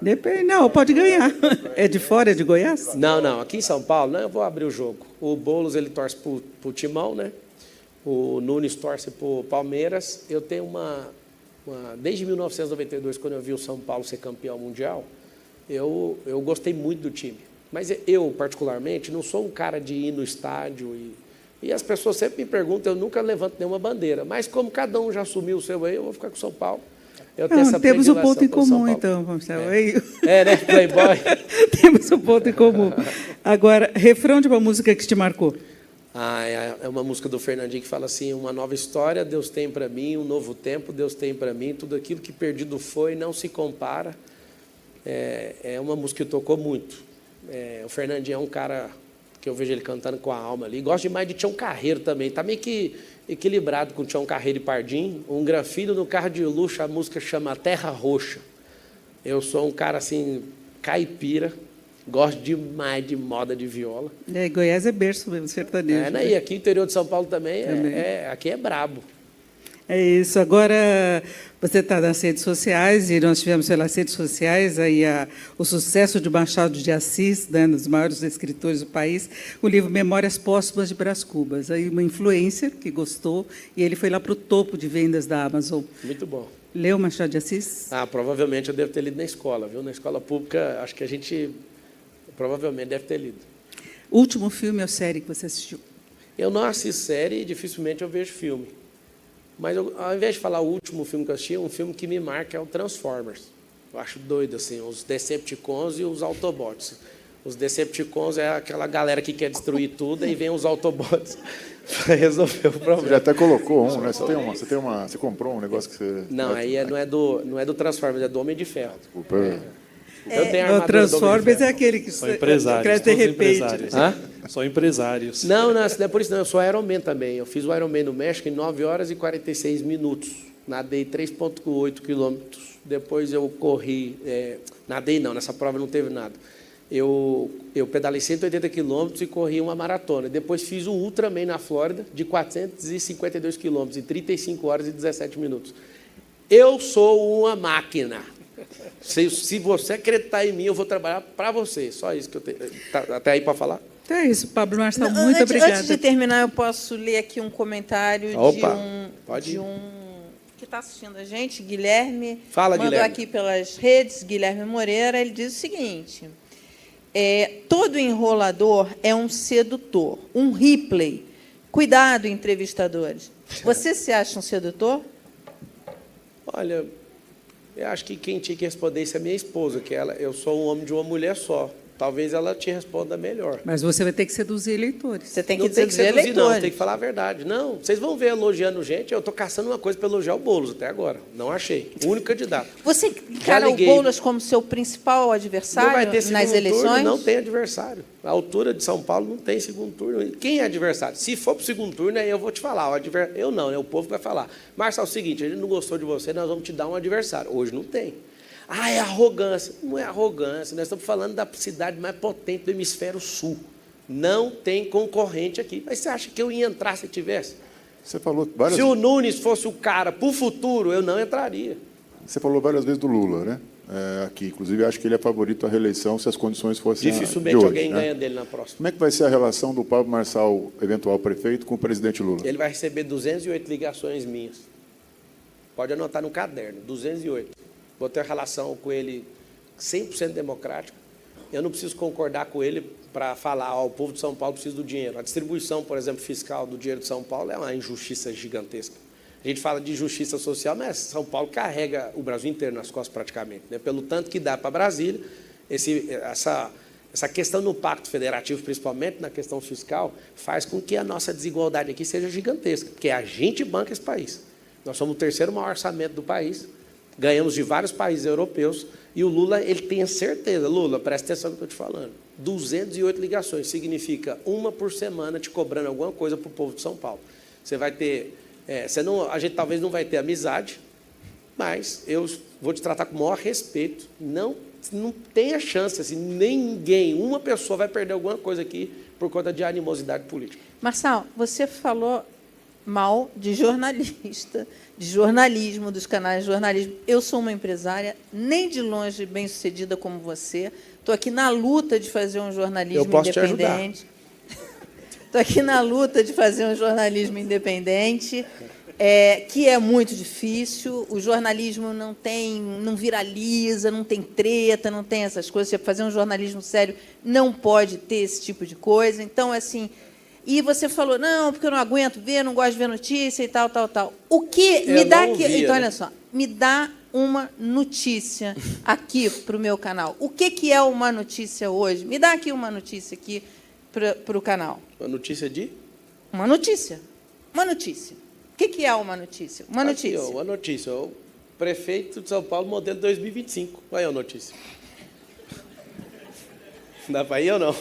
Depende. Não, pode ganhar. É de fora, é de Goiás? Não. Aqui em São Paulo, eu vou abrir o jogo. O Boulos, ele torce para o Timão, né? O Nunes torce para o Palmeiras. Eu tenho desde 1992, quando eu vi o São Paulo ser campeão mundial, eu gostei muito do time. Mas eu, particularmente, não sou um cara de ir no estádio e as pessoas sempre me perguntam, eu nunca levanto nenhuma bandeira. Mas como cada um já assumiu o seu aí, eu vou ficar com o São Paulo. Eu tenho essa temos um predileção ponto em pelo São comum, Paulo. então, Marcelo. Né? Playboy. Temos um ponto em comum. Agora, refrão de uma música que te marcou. É uma música do Fernandinho que fala assim, uma nova história Deus tem para mim, um novo tempo Deus tem para mim, tudo aquilo que perdido foi não se compara. É uma música que tocou muito. O Fernandinho é um cara que eu vejo ele cantando com a alma ali. Gosto demais de Tião Carreiro também. Está meio que equilibrado com Tião Carreiro e Pardinho. Um granfino no carro de luxo, a música chama Terra Roxa. Eu sou um cara assim, caipira. Gosto demais de moda de viola. Goiás é berço mesmo, sertanejo. Né? E aqui no interior de São Paulo também, aqui é brabo. É isso. Agora, você está nas redes sociais, e nós tivemos pelas redes sociais aí o sucesso de Machado de Assis, né, um dos maiores escritores do país, o livro Memórias Póstumas de Brás Cubas. Aí uma influencer que gostou, e ele foi lá para o topo de vendas da Amazon. Muito bom. Leu Machado de Assis? Provavelmente eu devo ter lido na escola, viu? Na escola pública, acho que a gente provavelmente deve ter lido. Último filme ou série que você assistiu? Eu não assisto série e dificilmente eu vejo filme. Mas ao invés de falar o último filme que eu assisti, um filme que me marca é o Transformers. Eu acho doido, assim, os Decepticons e os Autobots. Os Decepticons é aquela galera que quer destruir tudo, e vem os Autobots para resolver o problema. Você já até colocou um, né? Você comprou um negócio que você... Não, aí não é do Transformers, é do Homem de Ferro. Desculpa. Eu tenho a O armadura do Homem de Transformers Ferro. é aquele que São empresários. cresce de todos repente. empresários. Hã? São empresários. Não é por isso não. Eu sou Ironman também. Eu fiz o Ironman no México em 9 horas e 46 minutos. Nadei 3,8 quilômetros. Depois eu corri... nadei não, nessa prova não teve nada. Eu pedalei 180 quilômetros e corri uma maratona. Depois fiz o Ultraman na Flórida, de 452 quilômetros, em 35 horas e 17 minutos. Eu sou uma máquina. Se você acreditar em mim, eu vou trabalhar para você. Só isso que eu tenho. Até aí para falar? Então é isso, Pablo Marçal, muito obrigada. Antes de terminar, eu posso ler aqui um comentário pode ir. que está assistindo a gente, Guilherme. Fala, mandou Guilherme. aqui pelas redes, Guilherme Moreira. Ele diz o seguinte: todo enrolador é um sedutor, um Ripley. Cuidado, entrevistadores. Você se acha um sedutor? Olha, eu acho que quem tinha que responder isso é minha esposa, que eu sou um homem de uma mulher só. Talvez ela te responda melhor. Mas você vai ter que seduzir eleitores. Você tem que Não tem que seduzir seduzir, eleitores. não, tem que falar a verdade. Não, vocês vão ver elogiando gente, eu estou caçando uma coisa para elogiar o Boulos até agora. Não achei. O único candidato. Você encara o liguei. Boulos como seu principal Não vai adversário ter segundo nas eleições? turno, não tem adversário. A altura de São Paulo não tem segundo turno. Quem é adversário? Se for para o segundo turno, aí eu vou te falar. Eu não, né? O povo vai falar. Marcelo, é o seguinte, a gente não gostou de você, nós vamos te dar um adversário. Hoje não tem. É arrogância. Não é arrogância. Nós estamos falando da cidade mais potente do hemisfério sul. Não tem concorrente aqui. Mas você acha que eu ia entrar se tivesse? Você falou várias Se o Nunes fosse o cara para o futuro, eu não entraria. Você falou várias vezes do Lula, né? Aqui, inclusive, acho que ele é favorito à reeleição se as condições fossem Dificilmente de hoje, alguém né? ganha dele na próxima. Como é que vai ser a relação do Pablo Marçal, eventual prefeito, com o presidente Lula? Ele vai receber 208 ligações minhas. Pode anotar no caderno, 208. Vou ter relação com ele 100% democrática. Eu não preciso concordar com ele para falar, o povo de São Paulo precisa do dinheiro. A distribuição, por exemplo, fiscal do dinheiro de São Paulo é uma injustiça gigantesca. A gente fala de justiça social, mas São Paulo carrega o Brasil inteiro nas costas praticamente, né? Pelo tanto que dá para Brasília, Essa questão no Pacto Federativo, principalmente na questão fiscal, faz com que a nossa desigualdade aqui seja gigantesca, porque a gente banca esse país. Nós somos o terceiro maior orçamento do país, ganhamos de vários países europeus, e o Lula, ele tem a certeza, Lula, presta atenção no que eu estou te falando, 208 ligações, significa uma por semana te cobrando alguma coisa para o povo de São Paulo. Você vai ter, a gente talvez não vai ter amizade, mas eu vou te tratar com o maior respeito, não tem a chance, assim, ninguém, uma pessoa vai perder alguma coisa aqui por conta de animosidade política. Marçal, você falou mal de jornalista, de jornalismo, dos canais de jornalismo. Eu sou uma empresária, nem de longe bem-sucedida como você. Estou aqui na luta de fazer um jornalismo independente. Estou aqui na luta de fazer um jornalismo independente, que é muito difícil. O jornalismo não viraliza, não tem treta, não tem essas coisas. Você fazer um jornalismo sério não pode ter esse tipo de coisa. Então, assim, e você falou, não, porque eu não aguento ver, não gosto de ver notícia e tal, tal, tal. O que me dá aqui? Então, olha só, me dá uma notícia aqui para o meu canal. O que é uma notícia hoje? Me dá aqui uma notícia aqui para o canal. Uma notícia de? Uma notícia. Uma notícia. O que é uma notícia? Uma notícia. Aqui, ó, uma notícia. O prefeito de São Paulo, modelo 2025. Olha a notícia. Dá para ir ou não?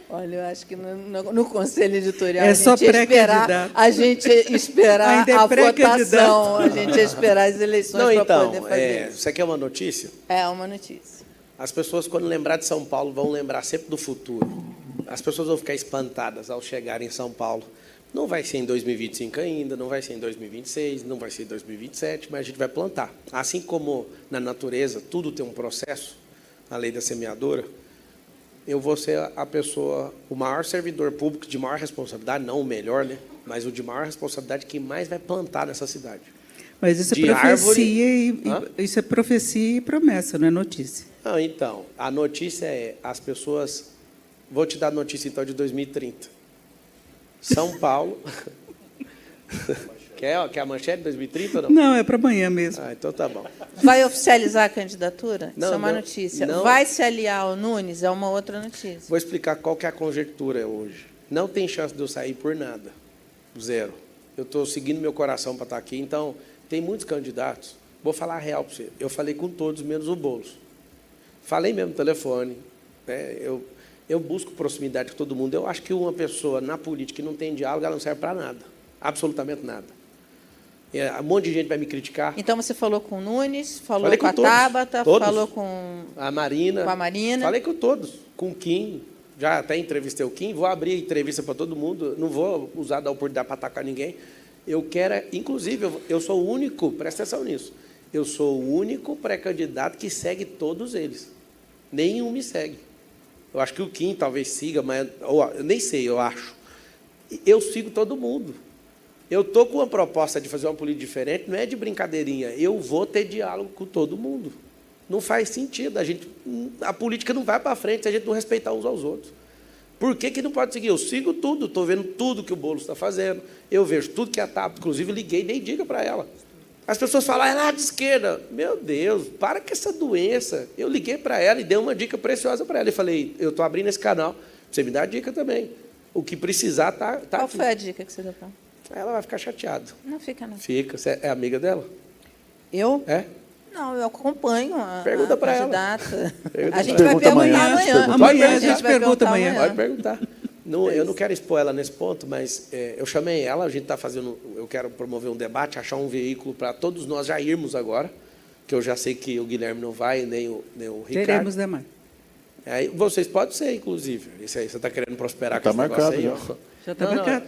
Olha, eu acho que no Conselho Editorial É só pré-candidato. a gente ia esperar Ainda é a pré-candidato. votação, a gente ia esperar as eleições Não, para então, poder fazer isso. você quer uma notícia? É uma notícia. As pessoas, quando lembrar de São Paulo, vão lembrar sempre do futuro. As pessoas vão ficar espantadas ao chegarem em São Paulo. Não vai ser em 2025 ainda, não vai ser em 2026, não vai ser em 2027, mas a gente vai plantar. Assim como na natureza, tudo tem um processo, a lei da semeadora, eu vou ser a pessoa, o maior servidor público de maior responsabilidade, não o melhor, né? Mas o de maior responsabilidade que mais vai plantar nessa cidade. Mas isso é De profecia, árvore. isso é profecia e promessa, não é notícia. Não, então, a notícia é, as pessoas... Vou te dar a notícia, então, de 2030. São Paulo... Quer a manchete de 2030 ou não? Não, é para amanhã mesmo. Ah, então tá bom. Vai oficializar a candidatura? Não, Isso é uma não, notícia. não. Vai se aliar ao Nunes? É uma outra notícia. Vou explicar qual que é a conjectura hoje. Não tem chance de eu sair por nada. Zero. Eu estou seguindo meu coração para estar aqui, então, tem muitos candidatos. Vou falar a real para você. Eu falei com todos, menos o Boulos. Falei mesmo no telefone. Né? Eu busco proximidade com todo mundo. Eu acho que uma pessoa na política que não tem diálogo, ela não serve para nada. Absolutamente nada. Um monte de gente vai me criticar. Então, você falou com o Nunes, falou Falei com a todos, Tabata, todos. falou com A Marina. Com a Marina. Falei com todos. Com o Kim. Já até entrevistei o Kim. Vou abrir entrevista para todo mundo. Não vou usar da oportunidade para atacar ninguém. Eu quero... Inclusive, eu sou o único... Presta atenção nisso. Eu sou o único pré-candidato que segue todos eles. Nenhum me segue. Eu acho que o Kim talvez siga, mas... Eu nem sei, eu acho. Eu sigo todo mundo. Eu estou com uma proposta de fazer uma política diferente, não é de brincadeirinha. Eu vou ter diálogo com todo mundo. Não faz sentido. A política não vai para frente se a gente não respeitar uns aos outros. Por que não pode seguir? Eu sigo tudo, estou vendo tudo que o Boulos está fazendo, eu vejo tudo que a Tabata, inclusive liguei e dei dica para ela. As pessoas falam, é lá de esquerda. Meu Deus, para com essa doença. Eu liguei para ela e dei uma dica preciosa para ela. E falei, eu estou abrindo esse canal, você me dá a dica também. O que precisar está Qual aqui. foi a dica que você deu para ela? Ela vai ficar chateada. Não fica, não. Fica. Você é amiga dela? Eu? É? Não, eu acompanho a Pergunta pra ela. candidata. Pergunta A gente pra vai ela. perguntar Pergunta amanhã. amanhã. A A gente vai pergunta perguntar amanhã. Pode perguntar. Não, eu não quero expor ela nesse ponto, mas eu chamei ela, a gente está fazendo, eu quero promover um debate, achar um veículo para todos nós já irmos agora, que eu já sei que o Guilherme não vai, nem o Ricardo. Teremos demais. Aí, vocês podem ser, inclusive. Isso aí, você está querendo prosperar com Tá esse negócio marcado aí? já. Ó. Já está Não, marcado.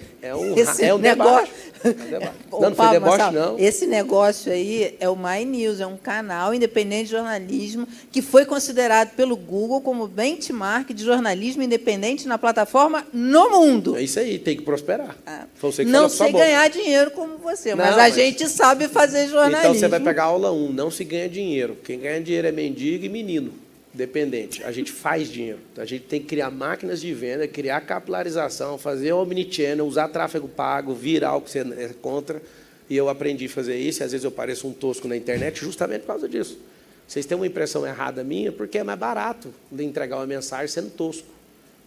Esse É um negócio... debate. É um debate. Ô, Não foi Pablo deboche, Marçal, não. Esse negócio aí é o My News, é um canal independente de jornalismo que foi considerado pelo Google como benchmark de jornalismo independente na plataforma no mundo. É isso aí, tem que prosperar. Foi você que Não falou com sua sei boca. ganhar dinheiro como você, Não, mas a mas- gente sabe fazer jornalismo. Então você vai pegar a aula 1, não se ganha dinheiro. Quem ganha dinheiro é mendigo e menino, dependente. A gente faz dinheiro. A gente tem que criar máquinas de venda, criar capilarização, fazer omnichannel, usar tráfego pago, viral, que você é contra. E eu aprendi a fazer isso, e às vezes eu pareço um tosco na internet justamente por causa disso. Vocês têm uma impressão errada minha, porque é mais barato de entregar uma mensagem sendo tosco.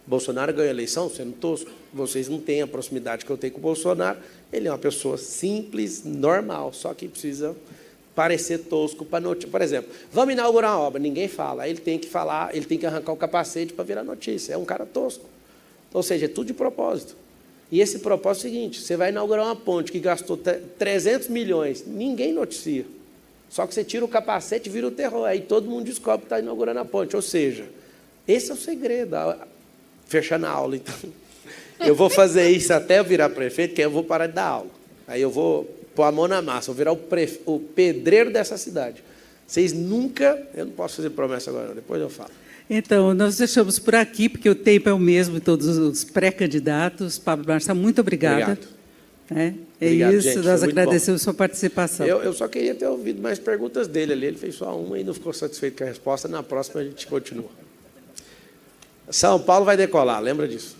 Bolsonaro ganhou a eleição sendo tosco. Vocês não têm a proximidade que eu tenho com o Bolsonaro. Ele é uma pessoa simples, normal, só que precisa parecer tosco para notícia. Por exemplo, vamos inaugurar uma obra, ninguém fala. Aí ele tem que falar, ele tem que arrancar o capacete para virar notícia. É um cara tosco. Ou seja, é tudo de propósito. E esse propósito é o seguinte: você vai inaugurar uma ponte que gastou 300 milhões, ninguém noticia. Só que você tira o capacete e vira o terror. Aí todo mundo descobre que está inaugurando a ponte. Ou seja, esse é o segredo. Fechando a aula, então. Eu vou fazer isso até eu virar prefeito, que aí eu vou parar de dar aula. Aí eu vou pôr a mão na massa, vou virar o pedreiro dessa cidade. Vocês nunca... Eu não posso fazer promessa agora, não, depois eu falo. Então, nós deixamos por aqui, porque o tempo é o mesmo de todos os pré-candidatos. Pablo Marçal, muito obrigada. Obrigado. É Obrigado, isso, gente, nós foi muito agradecemos sua participação. Eu só queria ter ouvido mais perguntas dele ali. Ele fez só uma e não ficou satisfeito com a resposta. Na próxima a gente continua. São Paulo vai decolar, lembra disso.